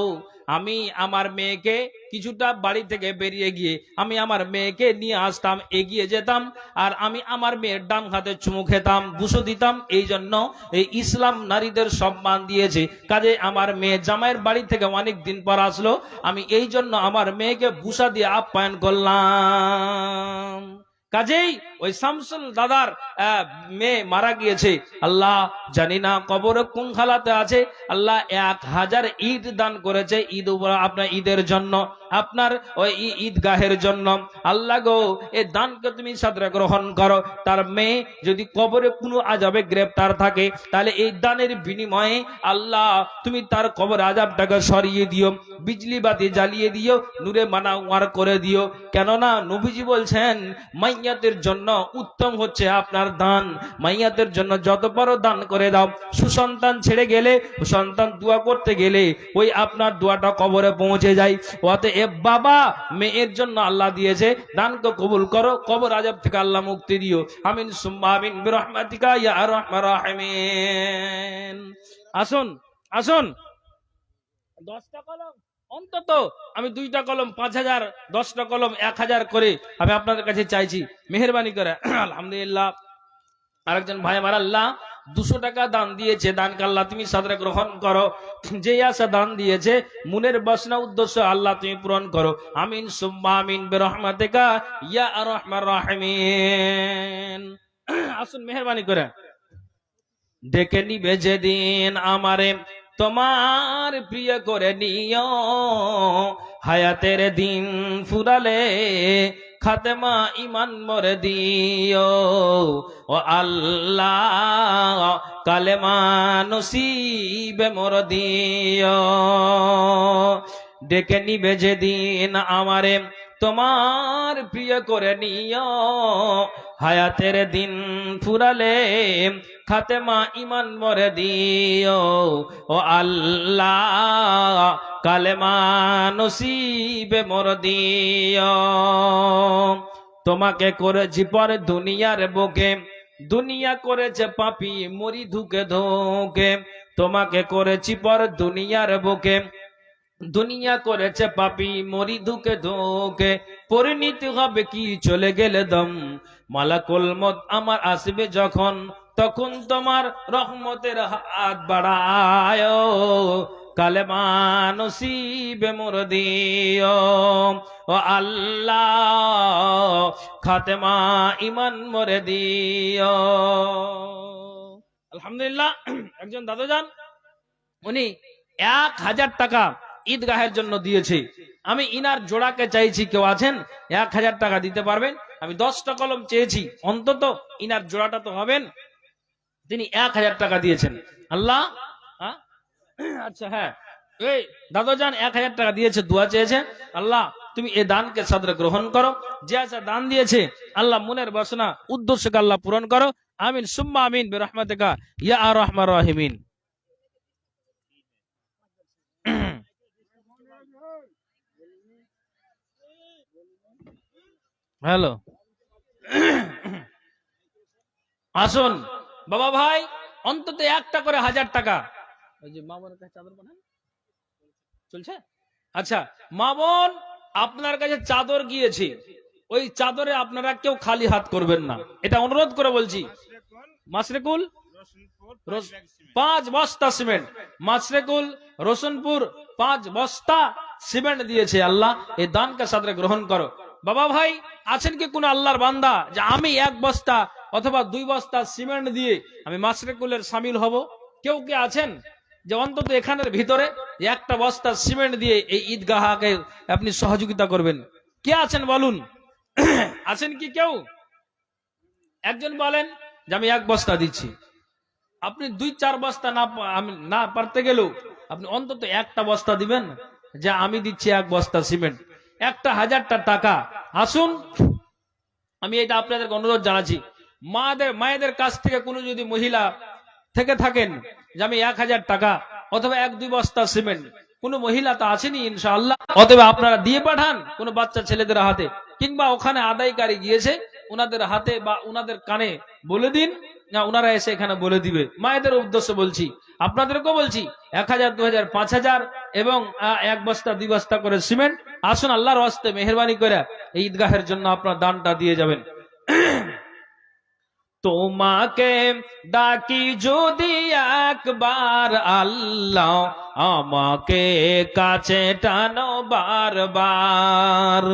আমি আমার মেয়েকে কিছুটা বাড়ি থেকে বেরিয়ে গিয়ে আমি আমার মেয়েকে নিয়ে আসতাম, এগিয়ে যেতাম, আর আমি আমার মেয়ের ডান হাতে চুমু খেতাম, বুসো দিতাম। এই জন্য এই ইসলাম নারীদের সম্মান দিয়েছে। কাজে আমার মেয়ে জামাইয়ের বাড়ি থেকে অনেক দিন পর আসলো, আমি এই জন্য আমার মেয়েকে বুসা দিয়ে আপ্যায়ন করলাম। কাজেই ওই শামসুল দাদার মেয়ে মারা গিয়েছে, আল্লাহ জানি না কবরে কোন খালাতে আছে, আল্লাহ 1000 ইট দান করেছে ঈদ, আপনার ঈদের জন্য, আপনার ওই ঈদগাহের জন্য। আল্লাহ গো, এই দানকে তুমি সাদরে গ্রহণ করো। তার মেয়ে যদি কবরে কোনো আযাবে গ্রেফতার থাকে, তাহলে এই দানের বিনিময়ে আল্লাহ তুমি তার কবর আযাবটাকে সরিয়ে দিও, বিজলি বাতি জ্বালিয়ে দিও, নূরে মানাওয়ার করে দিও। কেননা নবীজি বলছেন, মাইয়াতের জন্য উত্তম হচ্ছে আপনার দান। মাইয়াতের জন্য যত বড় দান করে দাও। সুসন্তান ছেড়ে গেলে, সন্তান দোয়া করতে গেলে ওই আপনার দোয়াটা কবরে পৌঁছে যায়। অতএব বাবা, মেয়ের জন্য আল্লাহ দিয়েছে, দানকে কবুল করো, কবর আযাব থেকে আল্লাহ মুক্তি দিও, আমিন সুম্মা আমিন বিরহমাতিকা ইয়া আরহামার রাহিমিন। আসুন আসুন, 10টা কলম অন্তত, আমি 2টা কলম 5000, 10টা কলম 1000 করে আমি আপনাদের কাছে চাইছি, মেহেরবানি করে। আলহামদুলিল্লাহ। আরেকজন ভাই আমার আল্লাহ 200 টাকা দান দিয়েছে, দানকে আল্লাহ তুমি সাদরে গ্রহণ করো। যে আশা দান দিয়েছে, মনের বাসনা উদ্দেশ্য আল্লাহ তুমি পূরণ করো, আমিন সুম্মা আমিন বিরহমাতিকা ইয়া আরহামার রাহিমিন। আসুন মেহেরবানি করে, ডেকে নিবে যেদিন আমারে তোমার প্রিয় করে নিও, হায়াতের দিন ফুরালে খাতেমা ইমান মরে দিও, ও আল্লাহ কালেমা নসিবে মোর দিও। ডেকে নিবে যেদিন আমারে তোমার প্রিয় করে নিও, হায়াতের দিন ফুরালে খাতেমা ইমান মরে দিও, ও আল্লাহ কালেমা নসিবে মোর দিও। তোমাকে করেছি পর দুনিয়ার বুকে, দুনিয়া করেছে পাপী মরি ধুকে ধুকে। তোমাকে করেছি পর দুনিয়ার বুকে, দুনিয়া করেছে পাপি, মরি ধুকে ধুকে, পরিণতি হবে কি চলে গেলে দম। মালাকুল মত আমার আসবে যখন, তখন তোমার রহমতের হাত বাড়ায়, কালেমা নসিবে মোর দিও ও আল্লাহ, খাতেমা ইমান মোরে দিও। আলহামদুলিল্লাহ। একজন দাদা যান, উনি 1000 টাকা ঈদগাহের জন্য দিয়েছে। আমি ইনার জোড়াকে চাইছি, কেউ আছেন 1000 টাকা দিতে পারবেন? আমি 10টা কলম চেয়েছি, অন্তত ইনার জোড়াটা তো হবেন। তিনি 1000 টাকা দিয়েছেন। আল্লাহ, হ্যাঁ? আচ্ছা, হ্যাঁ, এই দাদাজান 1000 টাকা দিয়েছে, দোয়া চেয়েছে। আল্লাহ, তুমি এই দানকে সাদরে গ্রহণ করো। যে আসা দান দিয়েছে, আল্লাহ মনের বাসনা উদ্দেশ্যকে আল্লাহ পূরণ করো। আমিন সুম্মা আমিন বিরহমাতিকা ইয়া আর রহমান রাহিমিন। হ্যালো, আসুন বাবা ভাই, অন্তত একটা করে 1000 টাকা। ওই যে মা বোনের কাছে চাদর পাঠান, চলছে। আচ্ছা মা বোন, আপনার কাছে চাদর গিয়েছে, ওই চাদরে আপনারা কেউ খালি হাত করবেন না, এটা অনুরোধ করে বলছি। মাসরেকুল 5 বস্তা সিমেন্ট, মাসরেকুল রোশনপুর 5 বস্তা সিমেন্ট দিয়েছে। আল্লাহ এই দানকে সাদরে গ্রহণ করো। বাবা ভাই, আছেন কি কোন আল্লাহর বান্দা যে আমি 1 বস্তা অথবা 2 বস্তা সিমেন্ট দিয়ে আমি মাসরেকুলের সামিল হব? কেউ কি আছেন যে অন্তত এখানের ভিতরে 1টা বস্তা সিমেন্ট দিয়ে এই ঈদগাহকে আপনি সহযোগিতা করবেন? কে আছেন বলুন? আছেন কি কেউ? একজন বলেন যে আমি 1 বস্তা দিচ্ছি। আপনি 2-4 বস্তা আমি না পারতে গেলেও আপনি অন্তত 1টা বস্তা দিবেন, যে আমি দিচ্ছি 1 বস্তা সিমেন্ট, একটা 1000টা টাকা। আসুন, আমি এটা আপনাদেরকে অনুরোধ জানাচ্ছি। মায়েদের কাছ থেকে কোনো যদি মহিলা থেকে থাকেন যে আমি 1000 টাকা অথবা 1-2 বস্তা সিমেন্ট, কোন মহিলা তো আসেনি ইনশাআল্লাহ, অথবা আপনারা দিয়ে পাঠান কোন বাচ্চা ছেলেদের হাতে, কিংবা ওখানে আদায়কারী গিয়েছে উনাদের হাতে বা উনাদের কানে বলে দিন, না উনারা এসে এখানে বলে দিবে। মায়েদের উদ্দেশ্যে বলছি, আপনাদেরকেও বলছি, 1000, 2000, 5000 এবং 1 বস্তা 2 বস্তা করে সিমেন্ট। আসুন আল্লাহর হস্তে মেহেরবানি করে এই ঈদগাহের জন্য আপনার দানটা দিয়ে যাবেন। তোমাকে ডাকি যদি একবার আল্লাহ, আমাকে কাছে টানো বারবার।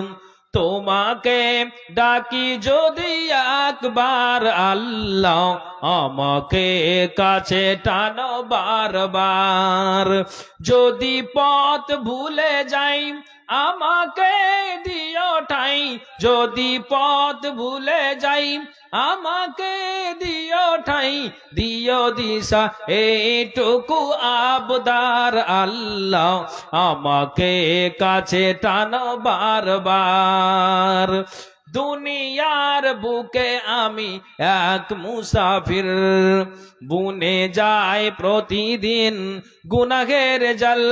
তোমাকে ডাকি যদি একবার আল্লাহ, আমাকে কাছে টানো বারবার। যদি পথ ভুলে যাই আমাকে দিও ঠাই, যদি পথ ভুলে যাই আমাকে দিও ঠাই, দিও দিশা এইটুকু আবদার আল্লাহ, আমাকে কাছে টানো বারবার। দুনিয়ার বুকে আমি এক মুসাফির, বুনে যায় প্রতিদিন গুনাহের জাল।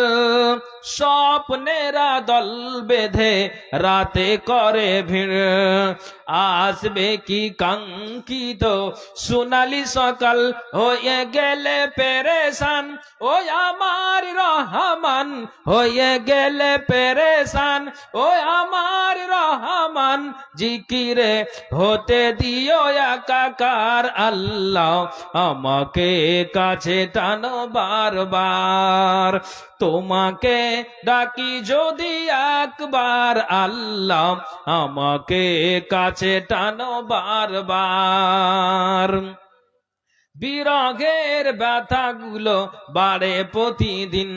স্বপ্নেরা দল বেঁধে রাতে করে ভিড়, আসবে কি কাঙ্ক্ষিত সোনালি সকাল, হয়ে গেলে পেরেশান ও আমার রহমান, হয়ে গেলে পেরেশান ও আমার রহমান। জিকিরে হতে দিও একাকার আল্লাহ, আমাকে কাছে টানো বারবার। তোমাকে ডাকি যদি একবার আল্লাহ, আমাকে কাছে টানো বারবার। বিরহের ব্যথাগুলো বাড়ে প্রতিদিন,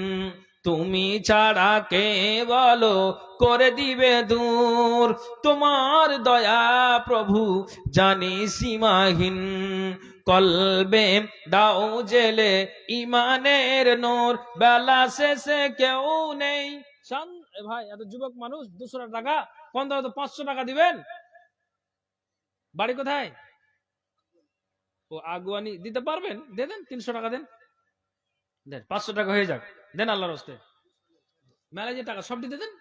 তুমি ছাড়া কে বলো করে দিবে দূর। তোমার দয়া প্রভু জানি সীমাহীন, কলবে দাও জেলে ইমানের নূর। বেলা শেষে কেউ নেই ভাই, এত যুবক মানুষ 200 টাকা, 500 টাকা দিবেন। বাড়ি কোথায়? ও আগুয়ানি, দিতে পারবেন? দেন 300 টাকা দেন, 500 টাকা হয়ে যাক, দেন আল্লাহর হস্তে। মেলা যে টাকা সব দিতে দেন।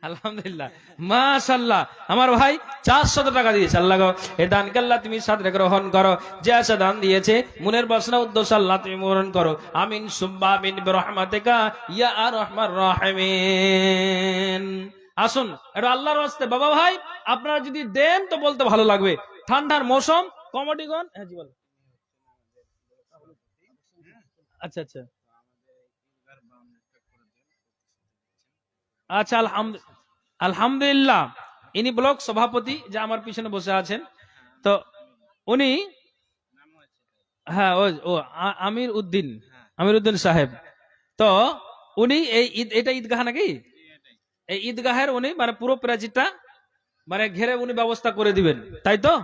আলহামদুলিল্লাহ, মাশাআল্লাহ। আমার ভাই 400 টাকা দিয়েছে। আল্লাহ গো, এই দানকে আল্লাহ তুমি সাদরে গ্রহণ করো। যে আশা দান দিয়েছে, মনের বাসনা উদ্দেশ্য আল্লাহ তুমি পূরণ করো। আমিন সুম্মা আমিন বিরহমাতিকা ইয়া আরহামার রাহিমিন। আসুন এটা আল্লাহর ওয়াস্তে বাবা ভাই, আপনারা যদি দেন তো বলতে ভালো লাগবে। ঠান্ডার মৌসুম, কমিটিগণ, হ্যাঁ জি বলো। আচ্ছা আচ্ছা আচ্ছা, আলহামদুলিল্লাহ। ইনি ব্লক সভাপতি যে আমার পিছনে বসে আছেন, তো উনি, হ্যাঁ আমির উদ্দিন, আমির উদ্দিন সাহেব। তো উনি এই এটা ঈদগাহ নাকি, এই ঈদগাহের উনি মানে পুরো প্রাচীরটা মানে ঘেরে উনি ব্যবস্থা করে দিবেন, তাই তো?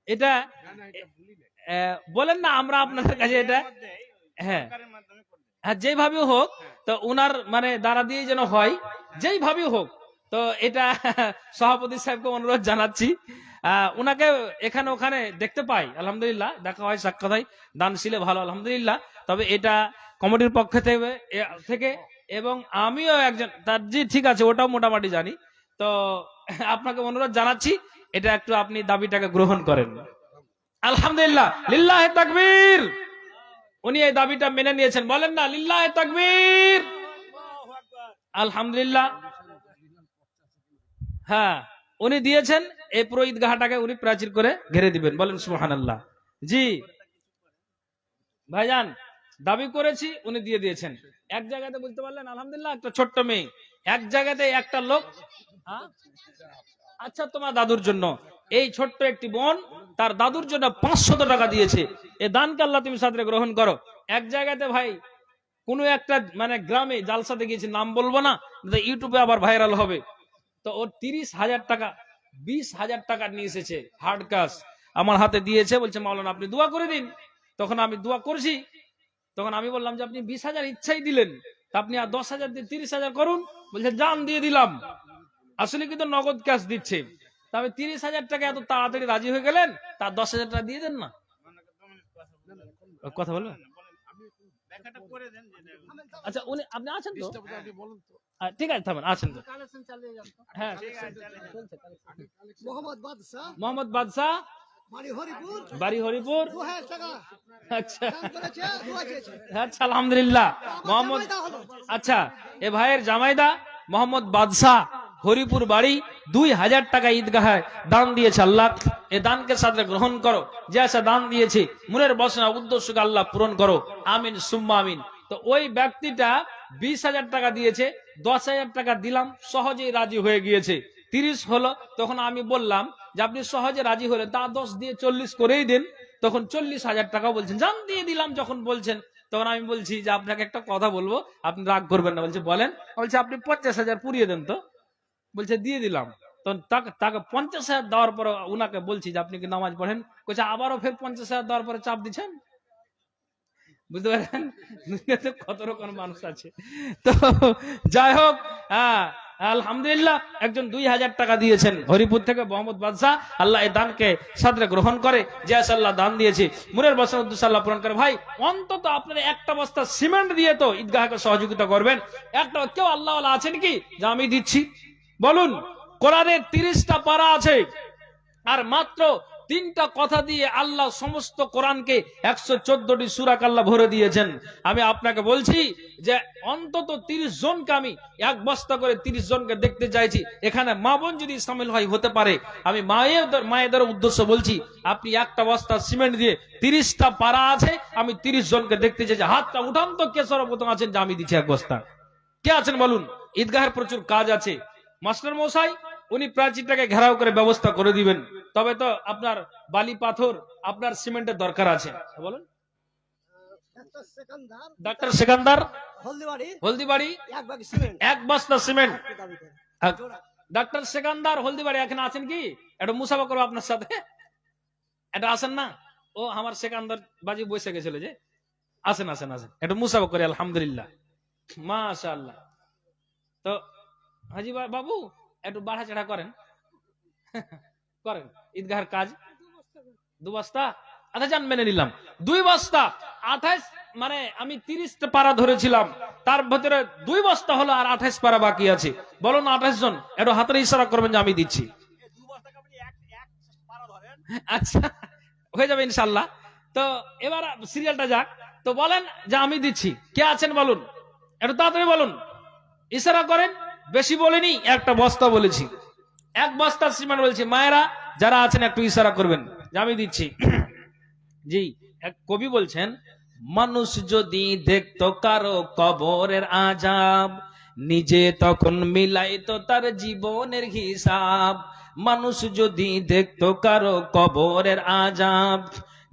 এটা বলেন না, আমরা আপনাদের কাছে এটা, হ্যাঁ হ্যাঁ যেভাবে হোক, তো উনার মানে দ্বারা দিয়ে যেন হয়, যেইভাবে হোক। তো এটা সভাপতি সাহেবকে অনুরোধ জানাচ্ছি, উনাকে এখানে ওখানে দেখতে পাই, আলহামদুলিল্লাহ দেখা হয়, সাক্ষাৎ হয়, দানশীলে ভালো, আলহামদুলিল্লাহ। তবে এটা কমিটির পক্ষ থেকে এবং আমিও একজন তার, জি ঠিক আছে, ওটাও মোটামুটি জানি। তো আপনাকে অনুরোধ জানাচ্ছি, এটা একটু আপনি দাবিটাকে গ্রহণ করেন। আলহামদুলিল্লাহ, লিল্লাহে তাকবীর। উনি এই দাবিটা মেনে নিয়েছেন, বলেন না লিল্লাহে তাকবীর। আলহামদুলিল্লাহ, হ্যাঁ উনি দিয়েছেন, এই পুরো ঈদগাহটাকে উনি প্রাচীর করে ঘিরে দিবেন, বলেন সুবহানাল্লাহ। জি ভাইজান, দাবি করেছি, উনি দিয়ে দিয়েছেন। এক জায়গাতে বুঝতে পারলেন, আলহামদুলিল্লাহ, একটা ছোট্ট মেয়ে, এক জায়গাতে একটা লোক, হ্যাঁ? আচ্ছা তোমার দাদুর জন্য, এই ছোট্ট একটি বোন তার দাদুর জন্য 500 টাকা দিয়েছে। এ দানকে আল্লাহ তুমি সাদরে গ্রহণ করো। এক জায়গাতে ভাই কোনো একটা মানে গ্রামে জালসাতে গিয়েছে, নাম বলবো না, ইউটিউবে আবার ভাইরাল হবে। তো ওর 30,000 টাকা, 20,000 টাকা নিয়ে এসেছে হার্ড ক্যাশ, আমার হাতে দিয়েছে, বলছে মাওলানা আপনি দোয়া করে দিন। তখন আমি দোয়া করছি, তখন আমি বললাম যে আপনি 20,000 ইচ্ছাই দিলেন, তা আপনি আর 10,000 দিয়ে 30,000 করুন। বলছে জান দিয়ে দিলাম, আসলে কিন্তু নগদ ক্যাশ দিচ্ছে। তবে 30,000 টাকা এত তাড়াতাড়ি রাজি হয়ে গেলেন, তার 10,000 টাকা দিয়ে দেন না। কথা বলবেন? আচ্ছা উনি, আপনি আছেন তো? ঠিক আছে, থামেন, আছেন তো? হ্যাঁ মোহাম্মদ বাদশাহ, বাড়ি হরিপুর। আচ্ছা আচ্ছা, আলহামদুলিল্লাহ। মোহাম্মদ, আচ্ছা এ ভাইয়ের জামাইদা মোহাম্মদ বাদশাহ, হরিপুর বাড়ি, 2,000 টাকা ঈদগাহে দান দিয়েছে। আল্লাহ এ দানকে সাথে গ্রহণ করো, যে আসা দান দিয়েছে মনের বাসনা উদ্দেশ্যকে আল্লাহ পূরণ করো, আমিন সুম্মা আমিন। তো ওই ব্যক্তিটা 20,000 টাকা দিয়েছে, 10,000 টাকা দিলাম, সহজেই রাজি হয়ে গিয়েছে। 30 হলো, তখন আমি বললাম যে আপনি সহজে রাজি হলেন, তা 10 দিয়ে 40 করেই দেন। তখন 40,000 টাকা বলছেন, জান দিয়ে দিলাম যখন বলছেন। তখন আমি বলছি যে আপনাকে একটা কথা বলবো, আপনি রাগ করবেন না। বলছে বলেন। বলছে আপনি 50,000 পুড়িয়ে দেন তো। বলছে দিয়ে দিলাম। তখন তাকে 50,000 দেওয়ার পরে উনাকে বলছি যে আপনি কি নামাজ পড়েন? বলছে আবারও ফের 50,000 দেওয়ার পরে চাপ দিচ্ছেন। বুঝতে পারেন দুনিয়াতে কত রকম মানুষ আছে। তো যাই হোক, হ্যাঁ আলহামদুলিল্লাহ, একজন 2,000 টাকা দিয়েছেন হরিপুর থেকে মোহাম্মদ বাদশাহ। আল্লাহ এই দানকে সাদরে গ্রহণ করে, যে আল্লাহ দান দিয়েছে মুরের বাসনা উদ্দেশ্য আল্লাহ পূরণ করে। ভাই অন্তত আপনারা একটা বস্তা সিমেন্ট দিয়ে তো ঈদগাহকে সহযোগিতা করবেন। একটা কেউ আল্লাহ আছেন কি যে আমি দিচ্ছি? বলুন। কোরআনের 30টা পারা আছে, আর মাত্র 3টা কথা দিয়ে আল্লাহ সমস্ত কোরআনকে 114টি সূরা আল্লাহ ভরে দিয়েছেন। আমি আপনাকে বলছি যে অন্তত 30 জনকে আমি এক বস্তা করে 30 জনকে দেখতে চাইছি। এখানে মা বোন যদি শামিল হয় হতে পারে। আমি মায়েদের উদ্দেশ্য বলছি, আপনি একটা বস্তা সিমেন্ট দিয়ে 30টা পারা আছে, আমি 30 জনকে দেখতে চাইছি। হাতটা উঠান তো, কে সর্বপ্রথম আছেন যে আমি দিচ্ছি এক বস্তা? কে আছেন বলুন? ঈদগাহের প্রচুর কাজ আছে। মাস্টার মশাই উনি প্রাচীরটাকে ঘেরাও করে ব্যবস্থা করে দিবেন। তবে তো আপনার বালি পাথর, আপনার সিমেন্টের দরকার আছে। বলুন। ডাক্তার সেকান্দার, হলদিবাড়ি, এক বস্তা সিমেন্ট। ডাক্তার সেকান্দার, হলদিবাড়ি, এখানে আছেন কি? একটু মুসাফা করবো আপনার সাথে, এটা আসেন না? ও আমার সেকান্দার বাজি বসে গেছিল যে, আসেন আসেন আসেন, একটু মুসাফা করি। আলহামদুলিল্লাহ, মাশাআল্লাহ। তো হাজি বাবু একটু বাড়া চাড়া করেন করেন ঈদগাহের কাজ। 2 বস্তা আচ্ছা যান মেনে নিলাম 2 বস্তা 28, মানে আমি 30টা পারা ধরেছিলাম, তার ভিতরে 2 বস্তা হলো আর 28 পারা বাকি আছে। বলুন 28 জন একটু হাতের ইশারা করবেন যে আমি দিচ্ছি। আচ্ছা হয়ে যাবে ইনশাল্লাহ। তো এবার সিরিয়ালটা যাক, তো বলেন যে আমি দিচ্ছি, কে আছেন বলুন, একটু তাড়াতাড়ি বলুন, ইশারা করেন। বেশি বলিনি, একটা বস্তা বলেছি, 1 বস্তা সিমেন্ট বলছি। মায়েরা যারা আছেন একটু ইশারা করবেন যে আমি দিচ্ছি। জি, এক কবি বলছেন, মানুষ যদি দেখতো কারো কবরের আযাব, নিজে তখন মিলাইতো তার জীবনের হিসাব। মানুষ যদি দেখতো কারো কবরের আযাব,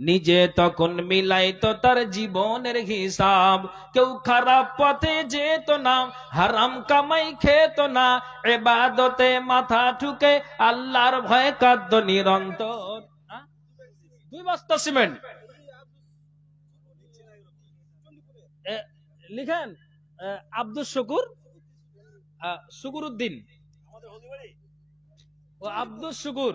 নিজে তখন মিলাইতো তার জীবনের হিসাব। কেউ খারাপ পথে যেত না, হারাম কামাই খেত না, ইবাদতে মাথা ঠুকে আল্লাহর ভয়ে কাঁদত নিরন্তর। 2 বস্তা সিমেন্ট লিখেন আব্দুল শুকুর, শুকুর উদ্দিন, আব্দুল শুকুর,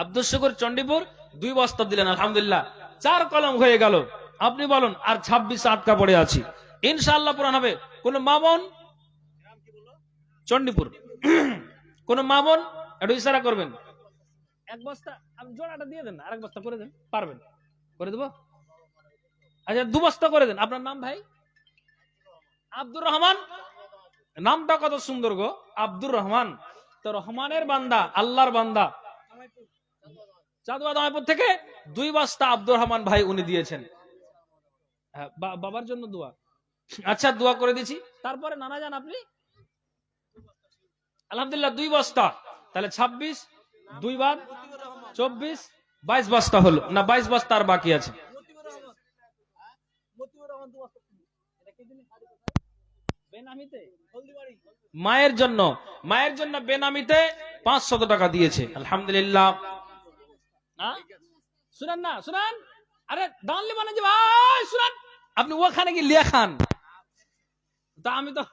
আব্দুল শুকুর চণ্ডীপুর, 2 বস্তা দিলেন আলহামদুলিল্লাহ। 4 কলম হয়ে গেল। আপনি বলুন আর 26 আটকা পড়ে আছি, ইনশাআল্লাহ পূরণ হবে। কোন মামুন চণ্ডীপুর, কোন মামুন একটু ইশারা করবেন। 1 বস্তা আপনি জোড়াটা দিয়ে দেন, আরেক বস্তা করে দেন, পারবেন করে দেবো। আচ্ছা 2 বস্তা করে দেন। আপনার নাম ভাই? আব্দুর রহমান, নামটা কত সুন্দর গো, আব্দুর রহমান। তো রহমানের বান্দা, আল্লাহর বান্দা, চাঁদুয়া দামাইপুর থেকে 2 বস্তা আব্দুর রহমান ভাই উনি দিয়েছেন। বাবার জন্য দোয়া। আচ্ছা দোয়া করে দিছি। তারপরে নানা যান আপনি, আলহামদুলিল্লাহ 2 বস্তা, তাহলে 26 2 বার 24 22 বস্তা হলো না, 22 বস্তা আর বাকি আছে। মায়ের জন্য, মায়ের জন্য বেনামিতে 500 টাকা দিয়েছে আলহামদুলিল্লাহ। শুনেন না, শুনেন, আরে দানলি মানে যে ভাই শুনেন, আপনি ওখানে কি লিয়া খান, তা আমি তো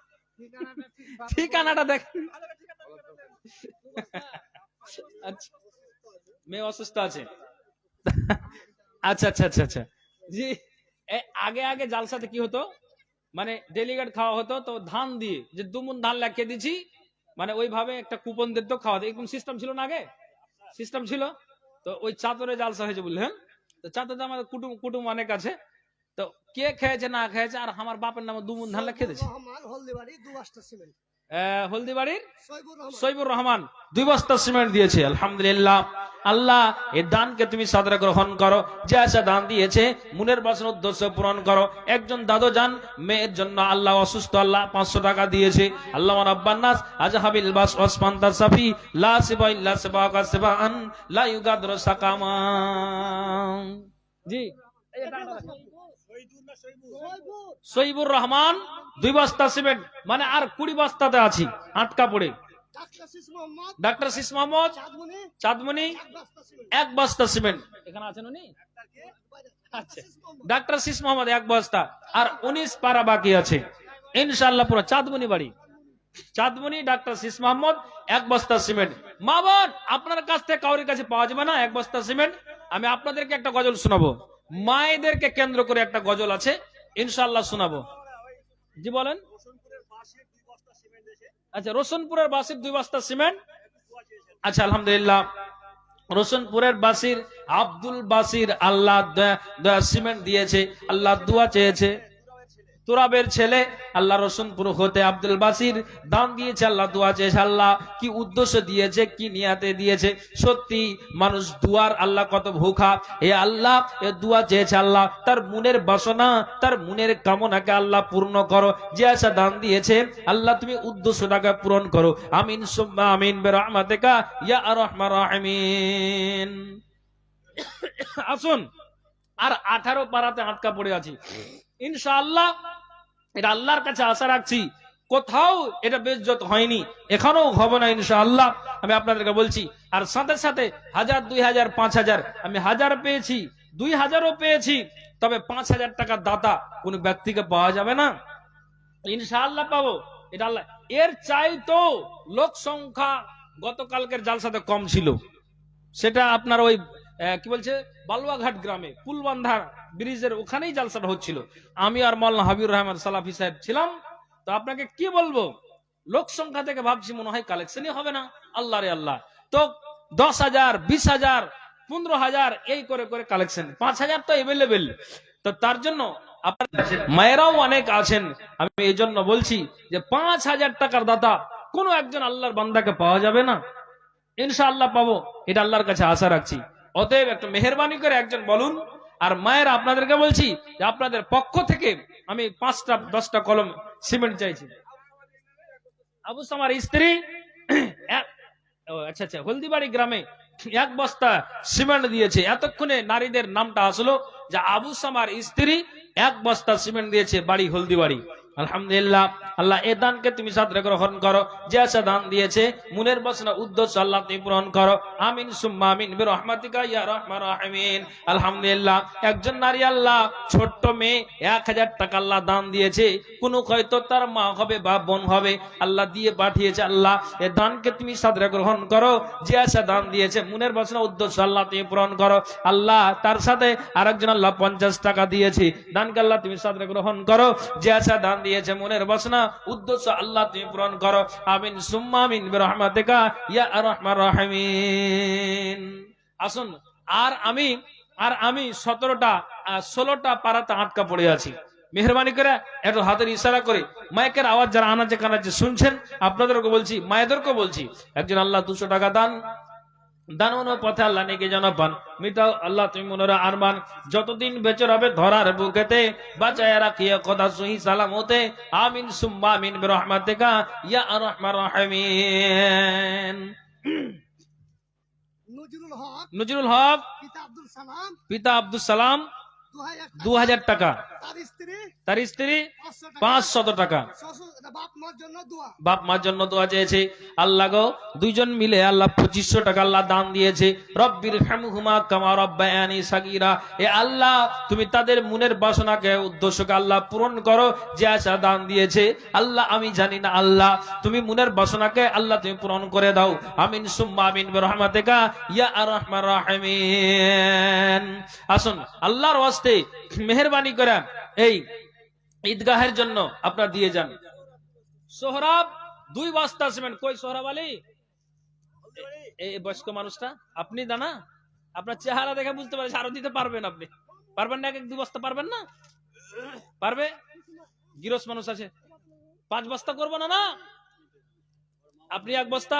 ঠিকানাটা দেখ। আচ্ছা মেয়ে অসুস্থ আছে। আচ্ছা আচ্ছা আচ্ছা আচ্ছা জি। আগে আগে জালসাতে কি হতো, মানে ডেলিগেট খাওয়া হতো, তো ধান দিয়ে যে 2 মণ ধান লাগিয়ে দিছি, মানে ওইভাবে একটা কুপন দিত খাওয়া, এরকম সিস্টেম ছিল না, আগে সিস্টেম ছিল। তো ওই চাদরে জালসা হয়েছে বুঝলেন, তো চাদরে আমাদের কুটুম কুটুম অনেক আছে, তো কে খেয়েছে না খেয়েছে, আর আমার বাপের নামে 2 মণ ধান লাগিয়ে দিয়েছে। হলদিবাড়ির সৈবুর রহমান 2 বস্তা সিমেন্ট দিয়েছে আলহামদুলিল্লাহ। আল্লাহ এই দানকে তুমি সাদরে গ্রহণ করো, যে আশা দান দিয়েছে মনের বাসনার উদ্দেশ্য পূরণ করো। একজন দাদু জান মেয়ের জন্য আল্লাহ অসুস্থ, আল্লাহ 500 টাকা দিয়েছে। আল্লাহ রাব্বান নাস আজহাবিল বাস ওয়াসমান তাসাফি লা সিবা ইল্লা সিবাকা সিবান লা ইউগাদরু সাকামা। জি সৈবুর রহমান 2 বস্তা সিমেন্ট, মানে আর 20 বস্তাতে আছি আটকা পড়ে। ডাক্তার শীষ মোহাম্মদ চাঁদমণি 1 বস্তা সিমেন্ট, এখানে আছেন উনি। আচ্ছা ডাক্তার শীষ মোহাম্মদ 1 বস্তা, আর 19 পারা বাকি আছে ইনশাআল্লাহ পুরো। চাঁদমণি বাড়ি, চাঁদমণি, ডাক্তার শীষ মোহাম্মদ 1 বস্তা সিমেন্ট। মা বোন আপনার কাছ থেকে কাউরির কাছে পাওয়া যাবে না 1 বস্তা সিমেন্ট। আমি আপনাদেরকে একটা গজল শোনাবো, মায়েদেরকে কেন্দ্র করে একটা গজল আছে, ইনশাআল্লাহ শোনাবো। জি বলেন। আচ্ছা রোশনপুরের বাসির 2 বস্তা সিমেন্ট। আচ্ছা আলহামদুলিল্লাহ রোশনপুরের বাসির আব্দুল বাসির আল্লাহ সিমেন্ট দিয়েছে, আল্লাহ দোয়া চেয়েছে। তুরাবের ছেলে আল্লাহ রসুনপুর হতে আব্দুল বাসির দান দিয়েছে, আল্লাহ দোয়া চেয়েছে। আল্লাহ কি উদ্দেশ্য দিয়েছে, কি নিয়াতে দিয়েছে, সত্যি মানুষ দুয়ার আল্লাহ কত ভুখা, এ আল্লাহ এ দোয়া চেয়েছে, আল্লাহ তার মনের বাসনা, তার মনের কামনাকে আল্লাহ পূর্ণ করো। যে আশা দান দিয়েছে আল্লাহ তুমি উদ্দেশ্যটাকে পূরণ করো। আমিন সুম্মা আমিন বিরহমাতিকা ইয়া আরহামার রাহিমিন। আসুন আর 18 পারাতে আটকা পড়ে আছি ইনশাআল্লাহ। এটা আল্লাহর কাছে আশা রাখছি কোথাও এটা বেইজ্জত হয়নি, এখানেও হবে না ইনশাআল্লাহ, আমি আপনাদেরকে বলছি। আর সাথে সাথে 1000 2000 5000 আমি 1000 পেয়েছি, 2000ও পেয়েছি, তবে 5000 টাকা দাতা কোন ব্যক্তিকে পাওয়া যাবে না, ইনশাআল্লাহ পাবো। এটা আল্লাহ। এর চাইতো লোক সংখ্যা গতকালকের জালসাতে কম ছিল, সেটা আপনার ওই কি বলছে বালুয়াঘাট গ্রামে পুলবান্ধা ব্রিজের ওখানেই জালসাটা হচ্ছিল। আমি আর মাওলানা হাবিবুর রহমান সালাফি সাহেব ছিলাম। তো আপনাকে কি বলবো, লোক সংখ্যা থেকে ভাবছি মনে হয় কালেকশনই হবে না। আল্লাহ রে আল্লাহ, তো 10,000, 20,000, 15,000 এই করে করে কালেকশন, 5,000 তো এভেলেবেল। তো তার জন্য আপনার মায়েরাও অনেক আছেন। আমি এই জন্য বলছি যে 5,000 টাকার দাতা কোন একজন আল্লাহর বান্দাকে পাওয়া যাবে না? ইনশাআল্লাহ পাবো, এটা আল্লাহর কাছে আশা রাখছি। অতএব একটু মেহেরবানি করে একজন বলুন। আর মায়েরা আপনাদেরকে বলছি যে আপনাদের পক্ষ থেকে আমি 5টা 10টা কলম সিমেন্ট চাইছি। আবু সামার স্ত্রী আচ্ছা আচ্ছা, হলদিবাড়ি গ্রামে 1 বস্তা সিমেন্ট দিয়েছে। এতক্ষণে নারীদের নামটা আসলো যে আবু সামার স্ত্রী 1 বস্তা সিমেন্ট দিয়েছে, বাড়ি হলদিবাড়ি। আলহামদুলিল্লাহ, আল্লাহ এ দানকে তুমি সাদরে গ্রহণ করো। যে আশা দান দিয়েছে মনের বাসনা উদ্দেশ্য আল্লাহ তুমি পূরণ করো। আমিন সুম্মা আমিন বিরহমাতিকা ইয়া রাহমান রাহিমিন। আলহামদুলিল্লাহ, একজন নারী আল্লাহ ছোট্ট মেয়ে 1,000 টাকা আল্লাহ দান দিয়েছে। কোন হয়তো তার মা হবে বা বোন হবে, আল্লাহ দিয়ে পাঠিয়েছে। আল্লাহ এ দানকে তুমি সাদরে গ্রহণ করো। যে আশা দান দিয়েছে মনের বাসনা উদ্দেশ্য আল্লাহ তুমি পূরণ করো। আল্লাহ তার সাথে আরেকজন আল্লাহ 50 টাকা দিয়েছে, দানকে আল্লাহ তুমি সাদরে গ্রহণ করো। যে আশা দান দিয়েছে মনের বাসনা উদ্দেশ্য আল্লাহ তুমি পূরণ করো। আমিন সুম্মা আমিন বিরহমাতিকা ইয়া আরহামার রাহিমিন। আসুন, আর আমি 16টা পারাতে আটকা পড়ে আছি। মেহরবানি করে একটু হাতের ইশারা করে মাইকের আওয়াজ যারা আনাচে কানাচে শুনছেন আপনাদেরকে বলছি, মায়েদেরকে বলছি, একজন আল্লাহ 200 টাকা দান পথে আল্লাহ নেকি যেন পান। মিটাও আল্লাহ তুমি মনোরা আরমান, যতদিন বেঁচে রবে ধরার বুকেতে, বাঁচায় রাখিয়া কথা সহি সালামতে। আমিন সুম্মা আমিন বিরহমাতিকা ইয়া আরহামার রাহিমিন। নজরুল হক পিতা আব্দুল সালাম 2,000 টাকা, তার স্ত্রী 500 টাকা, বাপ মার জন্য দোয়া চেয়েছে। আল্লাহ গো, দুইজন মিলে আল্লাহ 2500 টাকা আল্লাহ দান দিয়েছে। রব্বির হামহুমা কামা রাব্বায়ানি সাগীরা। এ আল্লাহ তুমি তাদের মনের বাসনাকে উদ্দেশ্যকে আল্লাহ পূরণ করো। যে আশা দান দিয়েছে আল্লাহ আমি জানি না, আল্লাহ তুমি মনের বাসনাকে আল্লাহ তুমি পূরণ করে দাও। আমিন সুম্মা আমিন বিরহমাতিকা ইয়া আরহামার রাহিমিন। আসুন আল্লাহর ওয়াস্তে মেহেরবানি করে এই ঈদগাহের জন্য আপনারা দিয়ে যান। সোহরাব 2 বস্তা সিমেন্ট। কই সোহরাব আলী? এই বয়স্ক মানুষটা আপনি দানা, আপনার চেহারা দেখে বুঝতে পারছি আরো দিতে পারবেন। আপনি পারবেন না? 1-2 বস্তা পারবেন না? পারবে? গিরস মানুষ আছে, 5 বস্তা করবো না? না আপনি 1 বস্তা।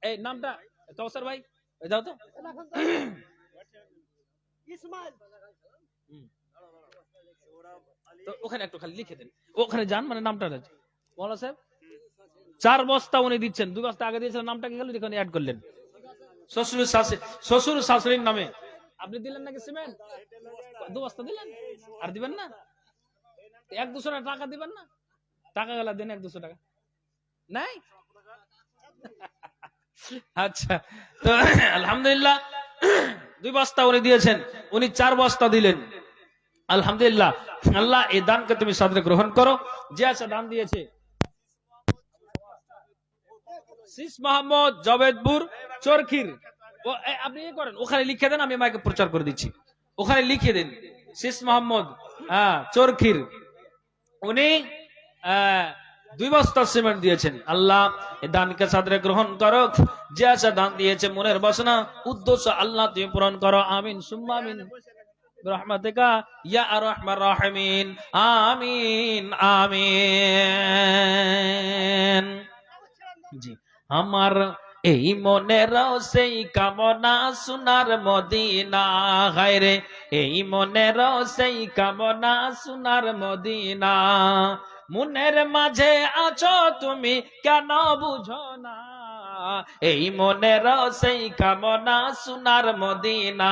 এই নামটা কাউসার ভাই যাও তো। ওখানে একটু খালি লিখে দেন, ওখানে যান, মানে নামটা মৌলা সাহেব 4 বস্তা উনি দিচ্ছেন। 2 বস্তা আগে দিয়েছিলেন, নামটা কি গেল এখানে অ্যাড করলেন। শ্বশুর শাশুড়ির নামে আপনি দিলেন নাকি সিমেন্ট? 2 বস্তা দিলেন, আর দিবেন না? 1-200 টাকা দিবেন না? টাকা গেলা দেন, 1-200 টাকা নাই। আচ্ছা, তো আলহামদুলিল্লাহ 2 বস্তা উনি দিয়েছেন, উনি 4 বস্তা দিলেন। আলহামদুলিল্লাহ, আল্লাহ এই দানকে তুমি সাদরে গ্রহণ করো। যে আছে দান দিয়েছে শীষ মোহাম্মদ জবেদপুর চরখির, আপনি করেন ওখানে লিখে দেন, আমি মাইকে প্রচার করে দিচ্ছি। ওখানে লিখে দেন শীষ মোহাম্মদ চরখির, উনি 2 বস্তা সিমেন্ট দিয়েছেন। আল্লাহ এই দানকে সাদরে গ্রহণ করো। যে আছে দান দিয়েছে মনের বাসনা উদ্দেশ্য আল্লাহ তুমি পূরণ করো। আমিন সুম্মা আমিন বিরহমাতিকা ইয়া আরহামার রাহিমিন। আমিন আমিন। জি, আমার এই মনের সেই কামনা সোনার মদিনা, হায়রে এই মনের সেই কামনা সোনার মদিনা। মনের মাঝে আছো তুমি কেন বুঝো না, এই মনের সেই কামনা সোনার মদিনা,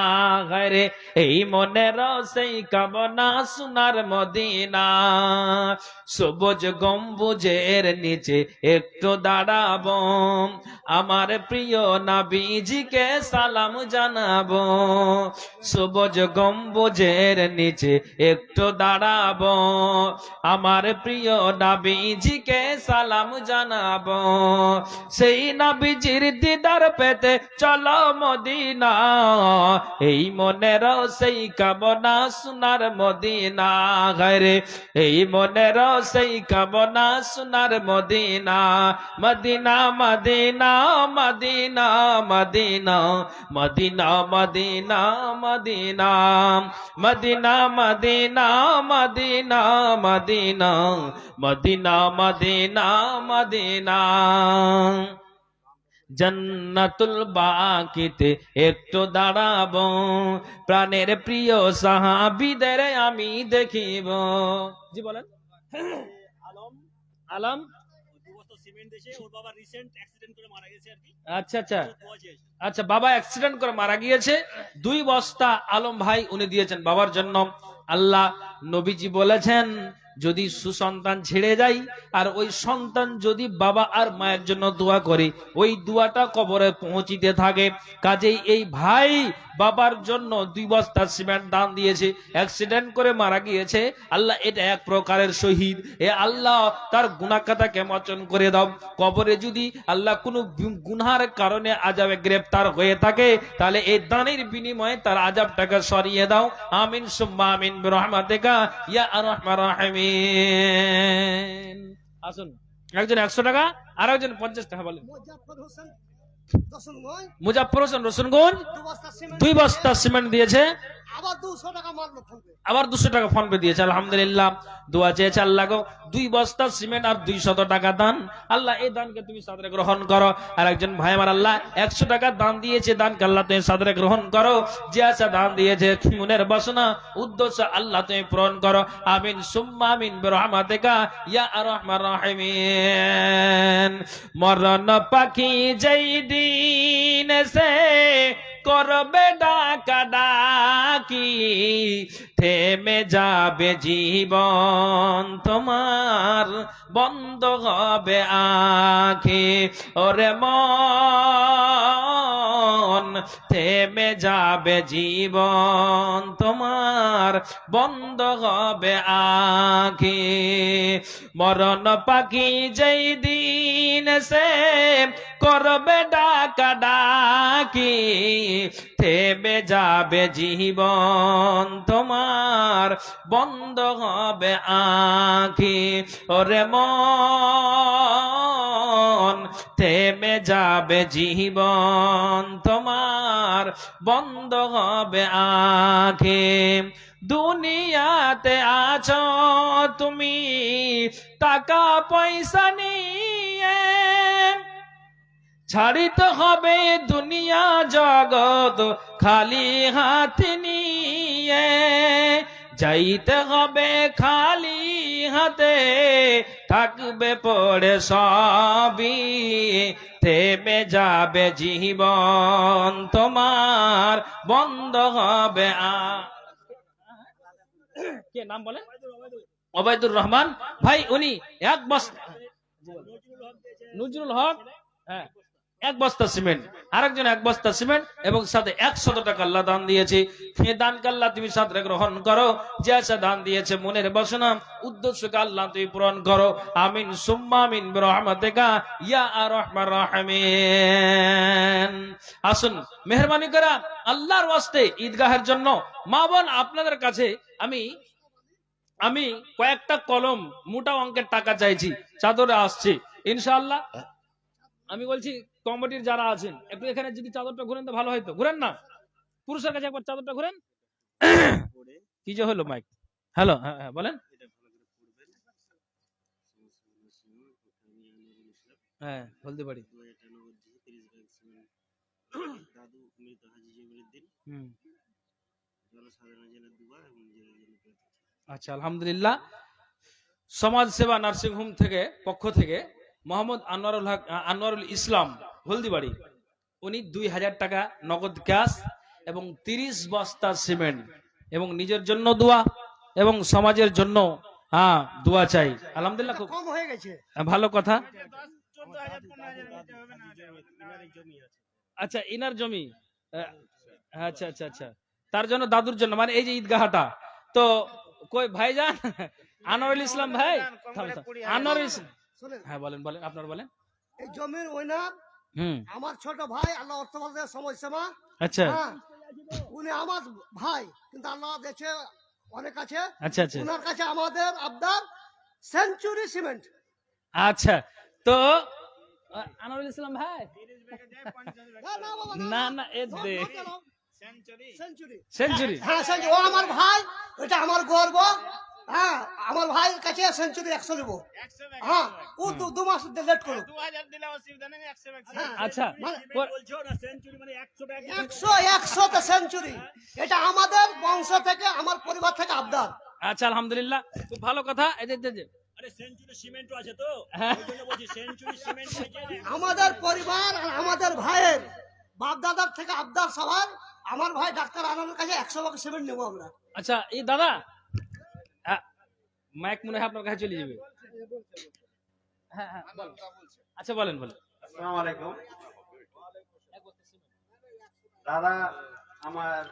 হায়রে এই মনের সেই কামনা সোনার মদিনা। সবুজ গম্বুজের নিচে একটু দাঁড়াবো, আমার প্রিয় নবীজিকে সালাম জানাবো। সবুজ গম্বুজের নিচে একটু দাঁড়াবো, আমার প্রিয় নবীজিকে সালাম জানাবো। সেই নবী নবীজির দিদার পেতে চলো মদিনা, এই মনের সেই কামনা সোনার মদিনা, ঘরে এই মনের সেই কামনা সোনার Medina, Medina Medina Medina Medina Medina Medina Medina Medina Medina Medina Medina Medina Medina Medina. জান্নাতুল বাকিতে একটু দাঁড়াবো, প্রাণের প্রিয় সাহাবীদের আমি দেখিব। জি বলেন। আলম আলম আচ্ছা আচ্ছা আচ্ছা, বাবা অ্যাক্সিডেন্ট করে মারা গিয়েছে, 2 বস্তা আলম ভাই উনি দিয়েছেন বাবার জন্য। আল্লাহ নবীজি বলেছেন যদি সুসন্তান ছেড়ে যায় আর ওই সন্তান যদি বাবা আর মায়ের জন্য দোয়া করে, ওই দোয়াটা কবরে পৌঁছিতে থাকে। কাজেই এই ভাই বাবার জন্য 2 বস্তা সিমেন্ট দান দিয়েছে, অ্যাক্সিডেন্ট করে মারা গিয়েছে। আল্লাহ এটা এক প্রকারের শহীদ, এ আল্লাহ তার গুনাহ খাতাকে মোচন করে দাও। কবরে যদি আল্লাহ কোনো গুনাহের কারণে আযাবে গ্রেফতার হয়ে থাকে, তাহলে এই দানের বিনিময়ে তার আযাবটাকে সরিয়ে দাও। আমিন সুম্মা আমিন বিরহমাতিকা ইয়া আরহামার রাহিমিন। আসুন, একজন 100 টাকা আর একজন 50 টাকা বলেন। মুজাফফর হোসেন রসুনগঞ্জ 2 বস্তা সিমেন্ট দিয়েছে, আবার 200 টাকা ফোন পে দিয়েছে। আলহামদুলিল্লাহ, দোয়া চেয়েছে আল্লাহ গো 2 বস্তা সিমেন্ট আর 200 টাকা দান। আল্লাহ এই দানকে তুমি সাদরে গ্রহণ করো। আর একজন ভাই আমার আল্লাহ 100 টাকা দান দিয়েছে, দানকে আল্লাহ তুমি সাদরে গ্রহণ করো। যে আশা দান দিয়েছে মনের বাসনা উদ্দেশ্য আল্লাহ তুমি পূরণ করো। আমিন সুম্মা আমিন বিরহমাতিকা ইয়া আরহামার রাহিমিন। মরণ পাখি যেই দিন সে করবে ডাকা ডাকি, থেমে যাবে জীবন তোমার, বন্ধ হবে আঁখি। ওরে মন থেমে যাবে জীবন তোমার, বন্ধ হবে আঁখি। মরণ পাখি যেই দিন সে করবে ডাকা ডাকি, থেমে যাবে জীবন তোমার, বন্ধ হবে আঁখি। ওরে মন থেমে যাবে জীবন তোমার, বন্ধ হবে আঁখি। দুনিয়াতে আছো তুমি টাকা পয়সা নিয়ে, ছাড়িতে হবে দুনিয়া জগৎ খালি হাত নিয়ে, যাইতে হবে খালি হাতে, থাকবে পড়ে সবই, থেমে যাবে জীবন তোমার, বন্ধ হবে কে নাম বলেন? ওবায়দুর রহমান ভাই, উনি 1 বস্তা, নজরুল হক, হ্যাঁ 1 বস্তা সিমেন্ট, আরেকজন 1 বস্তা সিমেন্ট এবং সাথে 100 টাকা আল্লাহ দান দিয়েছে। এই দানকে আল্লাহ তুমি সাদরে গ্রহণ করো। যে আশা দান দিয়েছে মনের বাসনা উদ্দেশ্যকে আল্লাহ তুমি পূরণ করো। আমিন সুম্মা আমিন বিরহমাতিকা ইয়া আরহামার রাহিমিন। আসুন মেহেরবানি করে আল্লাহর ওয়াস্তে ঈদগাহের জন্য মা বোন আপনাদের কাছে আমি কয়েকটা কলম মোটা অঙ্কের টাকা চাইছি, চাদরে আসছে ইনশাআল্লাহ। আমি বলছি কমিটির যারা আছেন একটু এখানে যদি চাদরটা ঘুরেন তো ভালো হয়তো। ঘুরেন না, পুরুষের কাছে একবার চাদরটা ঘুরেন। কি যে হলো মাইক, হ্যালো, হ্যাঁ হ্যাঁ বলেন। হ্যাঁ বলতে পারি। আচ্ছা আলহামদুলিল্লাহ, সমাজ সেবা নার্সিং হোম থেকে পক্ষ থেকে মোহাম্মদ আনোয়ারুল ইসলাম হলদিবাড়ি, উনি 2000 টাকা নগদ ক্যাশ এবং 30 বস্তা সিমেন্ট এবং নিজের জন্য দোয়া এবং সমাজের জন্য দোয়া চাই। আলহামদুলিল্লাহ, খুব কম হয়ে গেছে, ভালো কথা। আচ্ছা ইনার জমি, আচ্ছা আচ্ছা আচ্ছা, তার জন্য দাদুর জন্য, মানে এই যে ঈদগাহটা। তো কই ভাইজান আনোয়ারুল ইসলাম ভাই, আনোয়ারুল ইসলাম, হ্যাঁ বলেন বলেন, আপনার বলেন। এই জমির ওইনা হুম। আমার ছোট ভাই, আল্লাহ অর্থভাবে সমস্যা। আচ্ছা হ্যাঁ, উনি আমার ভাই, কিন্তু আল্লাহ দেশে অনেক আছে। আচ্ছা আচ্ছা উনার কাছে আমাদের আবদার সেঞ্চুরি সিমেন্ট। আচ্ছা। তো আনোয়ারুল ইসলাম ভাই, না না বাবা, না না এ দে সেঞ্চুরি। সেঞ্চুরি। হ্যাঁ সেঞ্চুরি, ও আমার ভাই, এটা আমার গর্ব। হ্যাঁ, আমার ভাইয়ের কাছে সেঞ্চুরি 100 দেবো। হ্যাঁ, ও 2 মাস লেট করুক। হ্যাঁ, আচ্ছা মানে পর- 100 তে সেঞ্চুরি, এটা আমাদের বংশ থেকে, আমার পরিবার থেকে আবদার। আচ্ছা আলহামদুলিল্লাহ, খুব ভালো কথা। এই যে হ্যাঁ। আমাদের পরিবার আর আমাদের ভাইয়ের বাপ দাদার থেকে আবদার সবার। আমার ভাই ডাক্তার আনার কাছে 100 ভাগ সিমেন্ট নেবো আমরা। আচ্ছা এই দাদা, মাইক মনে হয় আপনার কাছে চলে যাবে। হ্যাঁ হ্যাঁ বলেন। আচ্ছা বলেন বলেন। আসসালামু আলাইকুম দাদা, আমার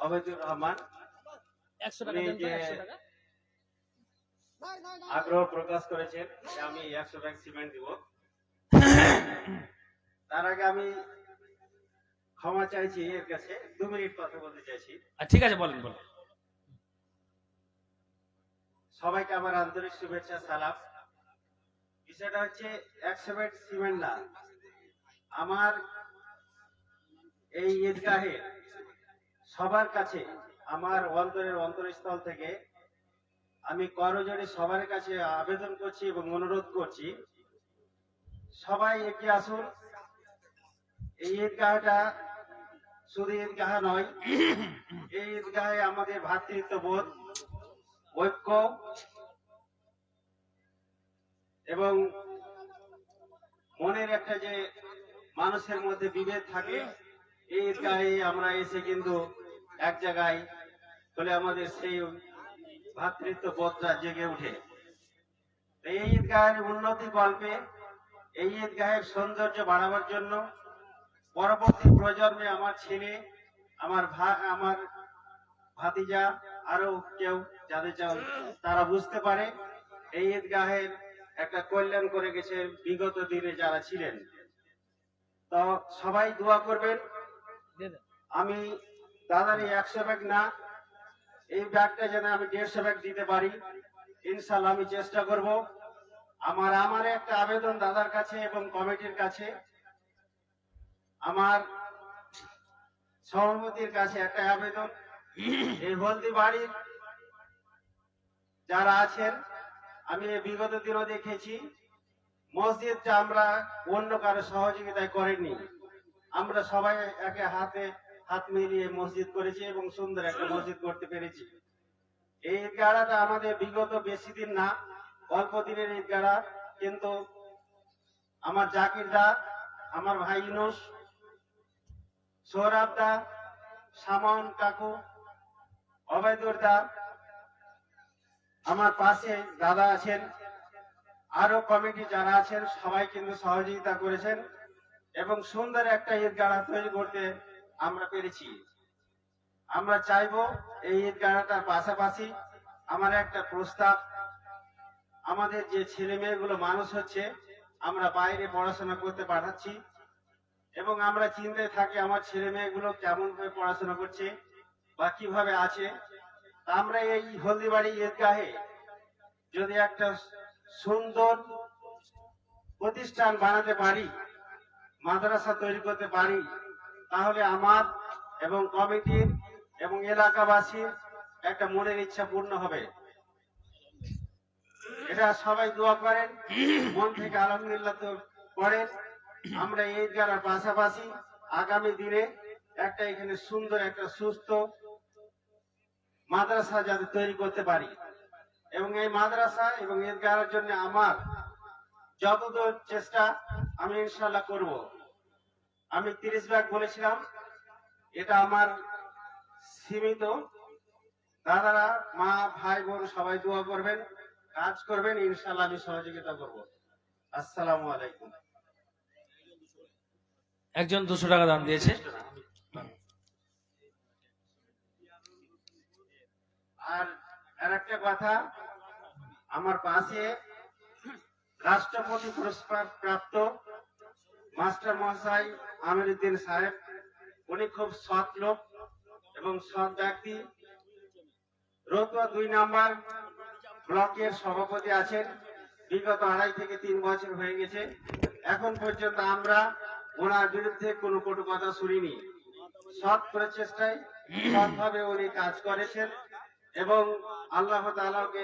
অবেদুর রহমান 100 টাকা দেন তো, 100 টাকা। আগ্রহ প্রকাশ করেছেন যে আমি 100 ব্যাগ সিমেন্ট দিব। তার আগে আমি ক্ষমা চাইছি এর কাছে, 2 মিনিট কথা বলতে চাইছি। ঠিক আছে বলেন বলেন। সবাইকে আমার আন্তরিক শুভেচ্ছা সালাম। বিষয়টা হচ্ছে 100 ব্যাগ সিমেন্ট না, আমার এই ঈদগাহে সবার কাছে, আমার অন্তরের অন্তরস্থল থেকে আমি করজোড়ে সবার কাছে আবেদন করছি এবং অনুরোধ করছি, সবাই এগিয়ে আসুন। এই ঈদগাহটা শুধু ঈদগাহ নয়, এই ঈদগাহে আমাদের ভ্রাতৃত্ববোধ, ঐক্য এবং মনের একটা যে মানুষের মধ্যে বিভেদ থাকে, এই ঈদগাহে আমরা এসে কিন্তু এক জায়গায় হলে আমাদের সেই ভ্রাতৃত্ববোধটা জেগে উঠে। এই ঈদগাহের উন্নতি কল্পে, এই ঈদগাহের সৌন্দর্য বাড়াবার জন্য পরবর্তী প্রজন্মে আমার ছেলে, আমার আমার ভাতিজা, আরো কেউ যাদের তারা বুঝতে পারে এই ঈদগাহের একটা কল্যাণ করে গেছে বিগত দিনে যারা ছিলেন। তো সবাই দোয়া করবেন। আমি দাদার এই 100 ব্যাগ না, এই ব্যাগটা যেন আমি 150 ব্যাগ দিতে পারি, ইনশাল্লাহ আমি চেষ্টা করব। আমার একটা আবেদন দাদার কাছে এবং কমিটির কাছে, আমার সভাপতির কাছে একটা আবেদন। এই হলদি বাড়ির যারা আছেন, আমি বিগত দিনও দেখেছি মসজিদটা আমরা অন্য কারো সহযোগিতায় করিনি, আমরা সবাই একে হাত মিলিয়ে মসজিদ করেছি এবং সুন্দর একটা মসজিদ করতে পেরেছি। এই ঈদগাহটা আমাদের বিগত বেশি দিন না, অল্প দিনের ঈদগাহ, কিন্তু আমার জাকির দা, আমার ভাই ইউনুস, সৌরভ দা, সামন কাকু, অবেদুর দা, আমার পাশে দাদা আছেন, আরো কমিটি যারা আছেন সবাই কিন্তু সহযোগিতা করেছেন এবং সুন্দর একটা ঈদগাহ তৈরি করতে আমরা পেরেছি। আমরা চাইবো এই ঈদগাহটার পাশাপাশি আমার একটা প্রস্তাব, আমাদের যে ছেলে মেয়েগুলো মানুষ হচ্ছে, আমরা বাইরে পড়াশোনা করতে পাঠাচ্ছি এবং আমরা চিন্তায় থাকি আমার ছেলে মেয়েগুলো কেমন ভাবে পড়াশোনা করছে বা কিভাবে আছে। আমরা এই হলদিবাড়ি ঈদগাহে যদি একটা সুন্দর প্রতিষ্ঠান বানাতে পারি, মাদ্রাসা তৈরি করতে পারি, তাহলে আমার এবং কমিটির এবং এলাকাবাসীর একটা মনের ইচ্ছা পূর্ণ হবে। এটা সবাই দোয়া করেন, মন থেকে আলহামদুলিল্লাহ তো করেন। আমরা এই জায়গার পাশাপাশি আগামী দিনে একটা এখানে সুন্দর একটা সুস্থ মাদ্রাসা যাতে তৈরি করতে পারি এবং এই মাদ্রাসা এবং ঈদগাহের জন্য আমার যতদূর চেষ্টা আমি ইনশাল্লাহ করব। আমি 30 ব্যাগ বলেছিলাম, এটা আমার সীমিত। দাদারা, মা, ভাই, বোন সবাই দোয়া করবেন, কাজ করবেন, ইনশাল্লাহ আমি সহযোগিতা করব। আসসালামু আলাইকুম। একজন 200 টাকা দান দিয়েছে। আর একটা কথা, আমার পাশে রাষ্ট্রপতি পুরস্কার প্রাপ্ত মাস্টার মহাশয় আমিরউদ্দিন সাহেব, উনি খুব সৎ লোক এবং সৎ ব্যক্তি। রতুয়া 2 নম্বর ব্লকের সভাপতি আছেন। বিগত 2.5 থেকে 3 বছর হয়ে গেছে, এখন পর্যন্ত আমরা ওনার বিরুদ্ধে কোনো কটু কথা শুনিনি। সৎ প্রচেষ্টায় সৎভাবে উনি কাজ করেছেন এবং আল্লাহ তাআলাকে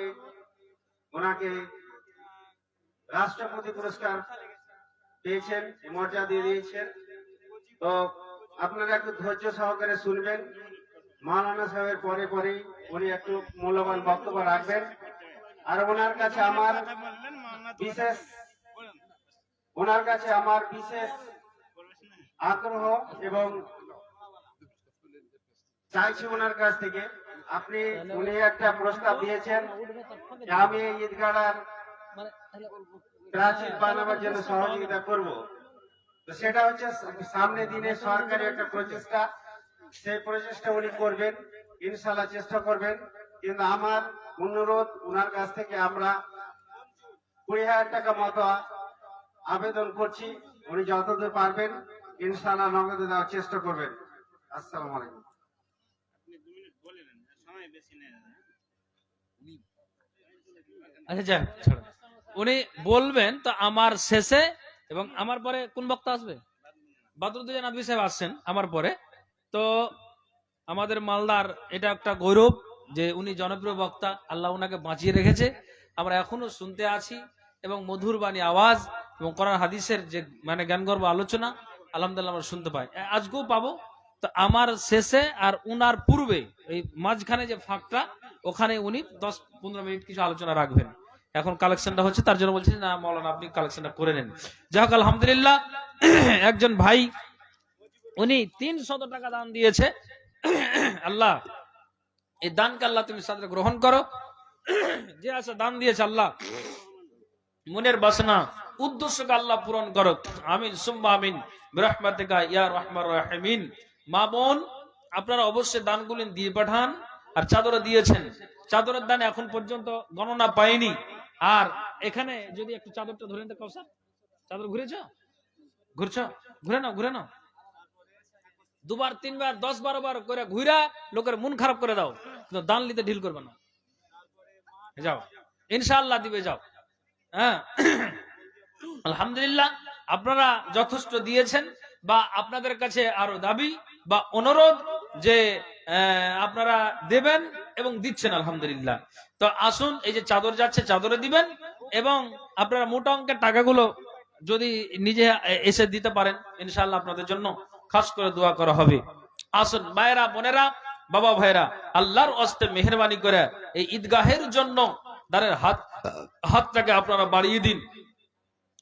ওনাকে রাষ্ট্রপতি পুরস্কার পেয়েছেন, মর্যাদা দিয়েছেন। তো আপনারা একটু ধৈর্য সহকারে শুনবেন। মাওলানা সাহেবের পরে পরেই উনি একটু মূল্যবান বক্তব্য রাখবেন। আর ওনার কাছে আমার বিশেষ আগ্রহ এবং চাইছি ওনার কাছ থেকে, উনি একটা প্রস্তাব দিয়েছেন যে আমি এই ঈদগাহর প্রাচীর বানাবার জন্য সহযোগিতা করব। তো সেটা হচ্ছে সামনে দিনে সরকারি একটা প্রচেষ্টা, সেই প্রচেষ্টা উনি করবেন, ইনশাআল্লাহ চেষ্টা করবেন। কিন্তু আমার অনুরোধ ওনার কাছ থেকে আমরা 20,000 টাকা মতো আবেদন করছি। উনি যতদূর পারবেন ইনশাআল্লাহ নগদে দেওয়ার চেষ্টা করবেন। আসসালামু আলাইকুম। আচ্ছা যাক, ছাড়ো। উনি বলবেন তো আমার শেষে, এবং আমার পরে কোন বক্তা আসবে? বদরুদ্দোজা নদভী সাহেব আসছেন আমার পরে। তো আমাদের মালদার এটা একটা গৌরব যে উনি জনপ্রিয় বক্তা, আল্লাহ উনাকে বাঁচিয়ে রেখেছে। আমরা এখনো শুনতে আছি এবং মধুর বাণী আওয়াজ এবং কোরআন হাদিসের যে মানে জ্ঞানগর্ভ আলোচনা আলহামদুলিল্লাহ আমরা শুনতে পাই, আজকেও পাবো। তো আমার শেষে আর উনার পূর্বে এই মাঝখানে যে ফাঁকটা, ওখানে উনি 10-15 মিনিট কিছু আলোচনা রাখবেন। এখন কালেকশনটা হচ্ছে, তার জন্য বলছি না মাওলানা আপনি কালেকশনটা করে নেন। যাক আলহামদুলিল্লাহ, একজন ভাই উনি 300 টাকা দান দিয়েছে। আল্লাহ এই দানকে আল্লাহ তুমি সাদরে গ্রহণ করো। যে আছে দান দিয়েছে আল্লাহ মনের বাসনা উদ্দেশ্যকে আল্লাহ পূরণ করো। আমিন সুম্মা আমিন বিরহমাতিকা ইয়া রাহমার রাহিমিন। মা বোন আপনারা অবশ্যই দানগুলি দিয়ে পাঠান। আর চাদর দিয়েছেন, চাদরের দান এখন পর্যন্ত গণনা পাইনি। আর এখানে যদি একটু চাদরটা ধরে নিতে কাউসার, চাদর ঘুরেছ, ঘুরে নাও 2বার 3বার 10-12 বার করে ঘুরা লোকের মন খারাপ করে দাও, কিন্তু দান নিতে ঢিল করবে না। যাও ইনশাআল্লাহ দিবে, যাও। হ্যাঁ আলহামদুলিল্লাহ, আপনারা যথেষ্ট দিয়েছেন, বা আপনাদের কাছে আরো দাবি বা অনুরোধ যে আপনারা দেবেন এবং দিচ্ছেন আলহামদুলিল্লাহ। তো আসুন, এই যে চাদর যাচ্ছে চাদরে দিবেন, এবং আপনারা মোটা অঙ্কের টাকাগুলো যদি নিজে এসে দিতে পারেন ইনশাআল্লাহ আপনাদের জন্য খাস করে দোয়া করা হবে। আসুন ভাইরা বোনেরা, বাবা ভাইরা, আল্লাহর ওয়াস্তে মেহেরবানি করে এই ঈদগাহের জন্য দানের হাতটাকে আপনারা বাড়িয়ে দিন।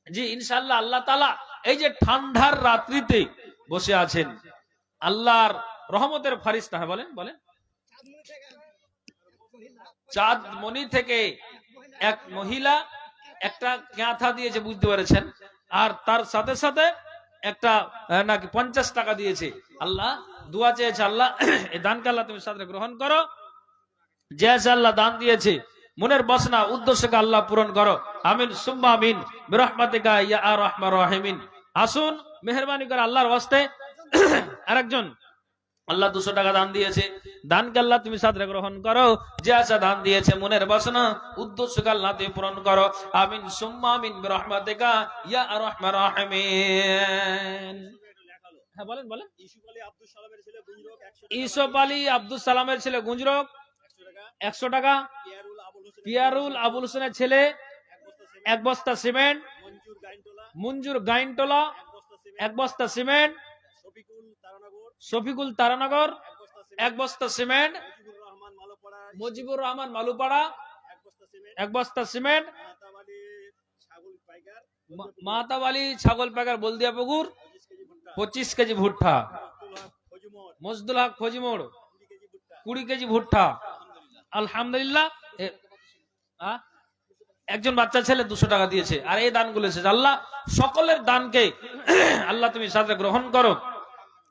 জি ইনশাআল্লাহ আল্লাহ তাআলা এই যে ঠান্ডার রাত্রিতে বসে আছেন, আল্লাহর রহমতের ফারিস্তা। হ্যাঁ বলেন বলেন। চাঁদমণি থেকে এক মহিলা একটা কাঁথা দিয়েছে, বুঝতে পেরেছেন, আর তার সাথে সাথে একটা নাকি 50 টাকা দিয়েছে। আল্লাহ দোয়া চেয়েছে, আল্লাহ এই দানকে আল্লাহ তুমি সাথে গ্রহণ করো। যে আল্লাহ দান দিয়েছে মনের বাসনা উদ্দেশ্যকে আল্লাহ পূরণ করো। আমিন সুম্মা আমিন বিরহমাতিকা ইয়া আরহামার রাহিমিন। আসুন মেহেরবানি করে আল্লাহর ওয়াস্তে আরেকজন আল্লাহ 200 টাকা দান দিয়েছে, দানকে আল্লাহ তুমি সাদরে গ্রহণ করো। যে আশা দান দিয়েছে মনের বাসনা উদ্দেশ্যকে আল্লাহ তুমি পূরণ করো। আমিন সুম্মা আমিন বিরহমাতিকা ইয়া আরহামার রাহিমিন। হ্যাঁ বলেন বলেন। ইউসুফ আলী আব্দুল সালামের ছেলে গুজরক 100 টাকা। পিয়ারুল আবুল হোসেনের ছেলে 1 বস্তা সিমেন্ট। মঞ্জুর গাইনটোলা 1 বস্তা সিমেন্ট। শফিকুল তারানগর 1 বস্তা সিমেন্ট। মুজিবুর রহমান মালুপাড়া 1 বস্তা সিমেন্ট। মাতাবালি ছাগল পাইকার বলদিয়া পুকুর 25 কেজি ভুট্টা। মজদুল হক ফজিমোড় 20 কেজি ভুট্টা। আলহামদুলিল্লাহ, একজন বাচ্চা ছেলে 200 টাকা দিয়েছে। আর এই দানগুলো এসেছে, আল্লাহ সকলের দানকে আল্লাহ তুমি সাথে গ্রহণ করো।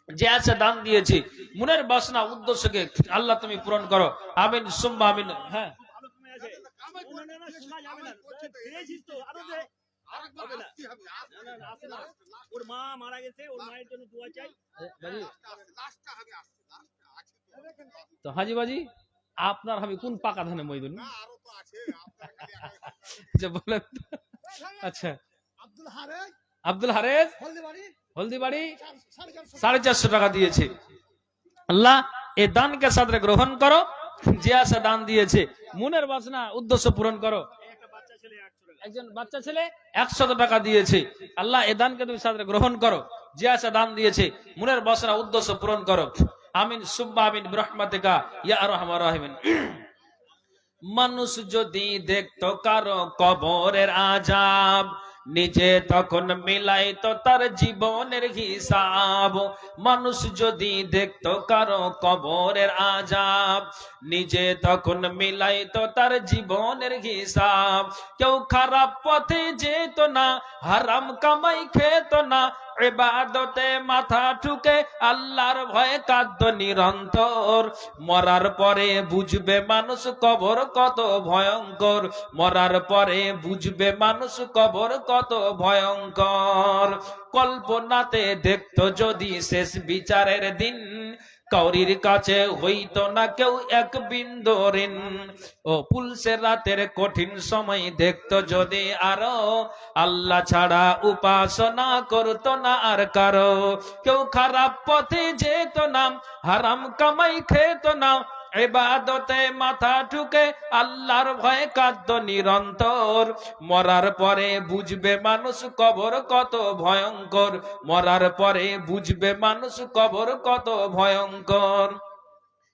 যে আছে দান দিয়েছি মনের বাসনা উদ্দেশ্যকে আল্লাহ তুমি পূরণ করো। আমিন সুম্মা আমিন। হ্যাঁ ওর মা মারা গেছে, ওর মায়ের জন্য দোয়া চাই। তো হাজি বাজি আপনার আমি কোন পাকা ধানে মইদুন যে বলেন তো। আচ্ছা আব্দুল হারেজ আব্দুল হারেজ হলদিবাড়ি হলদিবাড়ি 450 450 টাকা দিয়েছে। আল্লাহ এই দানকে সাদরে গ্রহণ করো, যে আসে দান দিয়েছে মনের বাসনা উদ্দেশ্য পূরণ করো। একটা বাচ্চা ছেলে 100 টাকা। একজন বাচ্চা ছেলে 100 টাকা দিয়েছে। আল্লাহ এই দানকে তুমি সাদরে গ্রহণ করো, যে আসে দান দিয়েছে মনের বাসনা উদ্দেশ্য পূরণ করো। আমিন সুম্মা আমিন বিরহমাতিকা ইয়া আরহামার রাহিমিন। মানুষ যদি দেখতো কারো কবরের আযাব, নিজে তখন মিলাইতো তার জীবনের হিসাব। মানুষ যদি দেখতো কারো কবরের আযাব, নিজে তখন মিলাইতো তার জীবনের হিসাব। কেউ খারাপ পথে যেত না, হারাম কামাই খেত না, ইবাদতে মাথা ঠুকে আল্লাহর ভয়ে কাঁদতো নিরন্তর। মরার পরে বুঝবে মানুষ কবর কত ভয়ঙ্কর, মরার পরে বুঝবে মানুষ কবর কত ভয়ঙ্কর। কল্পনাতে দেখতো যদি শেষ বিচারের দিন, কাউরির কাছে হইতো না কেউ এক বিন্দু ঋণ। ও পুলসের রাতের কঠিন সময় দেখতো যদি আরো, আল্লাহ ছাড়া উপাসনা করতো না আর কারো। কেউ খারাপ পথে যেত না, হারাম কামাই খেত না, ইবাদতে মাথা ঠুকে আল্লাহর ভয়ে কাঁদতো নিরন্তর। মরার পরে বুঝবে মানুষ কবর কত ভয়ঙ্কর, মরার পরে বুঝবে মানুষ কবর কত ভয়ঙ্কর।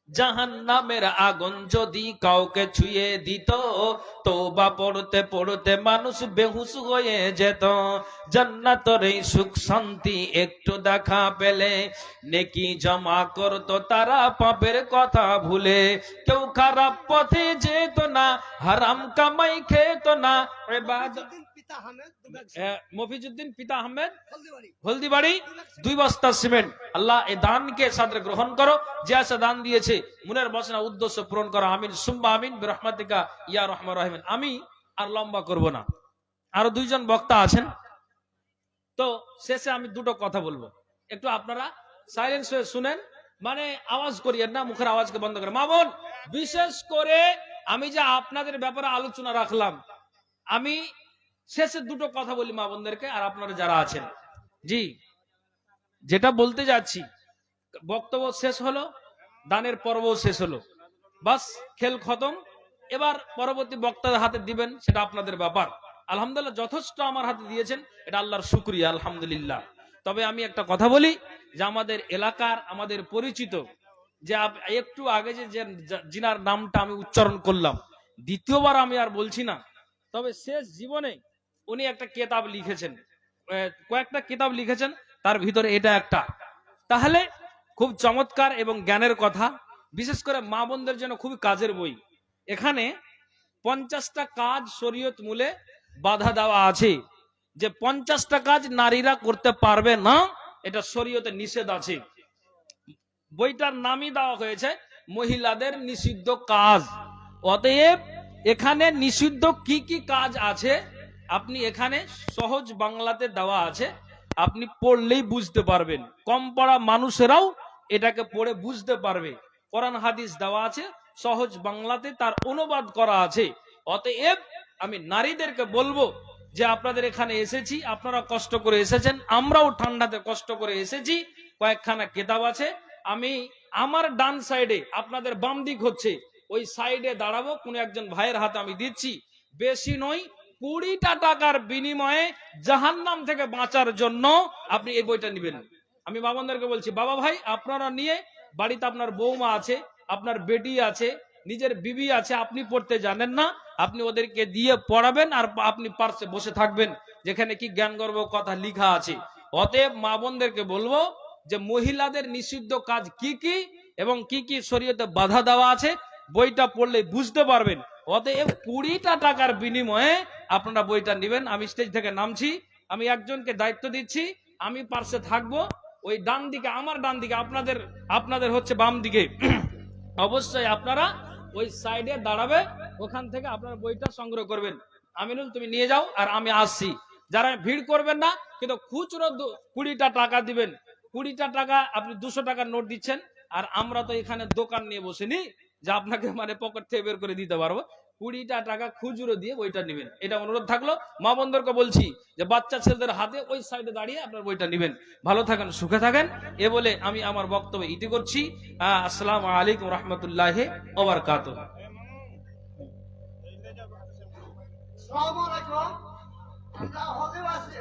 জাহান্নামের আগুন যদি কাউকে ছুঁয়ে দিত, তওবা পড়তে পড়তে মানুষ বেহুশ হয়ে যেত। জান্নাতের এই সুখ শান্তি একটু দেখা পেলে, নেকি জমা করত তারা পাপের কথা ভুলে। কেউ খারাপ পথে যেত না, হারাম কামাই খেত না, ইবাদত। পিতা আহমেদ মফিজউদ্দিন পিতা আহমেদ হলদিবাড়ি হলদিবাড়ি 2 বস্তা সিমেন্ট। আল্লাহ এই দানকে সাদরে গ্রহণ করো, যে আসে দান দিয়েছে মনের বাসনা উদ্দেশ্য পূরণ করো। আমিন সুম্মা আমিন বিরহমাতিকা ইয়া আরহামার রাহিমিন। আমি আর লম্বা করব না, আরো 2 জন বক্তা আছেন, তো শেষে আমি দুটো কথা বলবো, একটু আপনারা সাইলেন্স হয়ে শুনেন, মানে আওয়াজ করিয়েন না, মুখের আওয়াজকে বন্ধ করে। মা বোন, বিশেষ করে আমি যে আপনাদের ব্যাপারে আলোচনা রাখলাম, আমি শেষে দুটো কথা বলি মা বোনদেরকে আর আপনারা যারা আছেন। জি, যেটা বলতে যাচ্ছি, বক্তব্য শেষ হলো, দানের পর্ব শেষ হলো, বাস খেল খতম। এবার পরবর্তী বক্তাদের হাতে দিবেন, সেটা আপনাদের ব্যাপার। আলহামদুলিল্লাহ যথেষ্ট আমার হাতে দিয়েছেন, এটা আল্লাহর শুকরিয়া, আলহামদুলিল্লাহ। তবে আমি একটা কথা বলি, যে আমাদের এলাকার আমাদের পরিচিত যে একটু আগে যে জিনার নামটা আমি উচ্চারণ করলাম, দ্বিতীয়বার আমি আর বলছি না, তবে শেষ জীবনে উনি একটা কিতাব লিখেছেন, কয়েকটা কিতাব লিখেছেন, তার ভিতরে এটা একটা। তাহলে খুব চমৎকার এবং জ্ঞানের কথা, বিশেষ করে মা বোনদের জন্য খুবই কাজের বই। এখানে 50টা কাজ শরীয়ত মূলে বাধা দেওয়া আছে, যে 50টা কাজ নারীরা করতে পারবে না, এটা শরীয়তে নিষেধ আছে। বইটার নামই দেওয়া হয়েছে মহিলাদের নিষিদ্ধ কাজ। অতএব এখানে নিষিদ্ধ কি কি কাজ আছে আপনি এখানে সহজ বাংলাতে দেওয়া আছে, আপনি পড়লেই বুঝতে পারবেন, কম পড়া মানুষেরাও এটাকে পড়ে বুঝতে পারবে। কোরআন হাদিস দেওয়া আছে, সহজ বাংলাতে তার অনুবাদ করা আছে। অতএব আমি নারীদেরকে বলবো যে আপনাদের এখানে এসেছি, আপনারা কষ্ট করে এসেছেন, আমরাও ঠান্ডাতে কষ্ট করে এসেছি। কয়েকখানা কিতাব আছে, আমি আমার ডান সাইডে, আপনাদের বাম দিক হচ্ছে, ওই সাইডে দাঁড়াবো, কোন একজন ভাইয়ের হাতে আমি দিচ্ছি, বেশি নয়, 20টা টাকার বিনিময়ে জাহান্নাম থেকে বাঁচার জন্য আপনি এই বইটা নেবেন। আমি বাবাদেরকে বলছি, বাবা ভাই আপনারা নিয়ে বাড়িতে, আপনার বৌমা আছে, আপনার বেটি আছে, নিজের বিবি আছে, আপনি পড়তে জানেন না, আপনি ওদেরকে দিয়ে পড়াবেন, আর আপনি পার্শ্বে বসে থাকবেন যেখানে কি জ্ঞান গর্ব কথা লিখা আছে। অতএব মা বোনদেরকে বলবো যে মহিলাদের নিষিদ্ধ কাজ কি কি এবং কি কি শরীয়তে বাধা দেওয়া আছে, বইটা পড়লে বুঝতে পারবেন। অতএব 20টা টাকার বিনিময়ে আপনারা বইটা নেবেন। আমি স্টেজ থেকে নামছি, আমি একজনকে দায়িত্ব দিচ্ছি, আমি পার্শ্বে থাকবো, ওই ডান দিকে, আমার ডান দিকে, আপনাদের হচ্ছে বাম দিকে। অবশ্যই আপনারা ওই সাইডে দাঁড়াবে, ওখান থেকে আপনারা বইটা সংগ্রহ করবেন। আমিনুল তুমি নিয়ে যাও, আর আমি আসছি। যারা ভিড় করবেন না, কিন্তু খুচরো 20টা টাকা দিবেন। 20টা টাকা আপনি 200 টাকার নোট দিচ্ছেন, আর আমরা তো এখানে দোকান নিয়ে বসিনি যে আপনাকে মানে পকেট থেকে বের করে দিতে পারবো। 20টা টাকা খুচরো দিয়ে বইটা নেবেন, এটা অনুরোধ থাকলো। মা বোনদেরকে বলছি যে বাচ্চা ছেলেদের হাতে ওই সাইডে দাঁড়িয়ে আপনার বইটা নেবেন। ভালো থাকেন, সুখে থাকেন, এ বলে আমি আমার বক্তব্য ইতি করছি। আসসালামু আলাইকুম রহমতুল্লাহি ওয়া বারাকাতুহু। আসসালামু আলাইকুম। আমরা হজে আছি।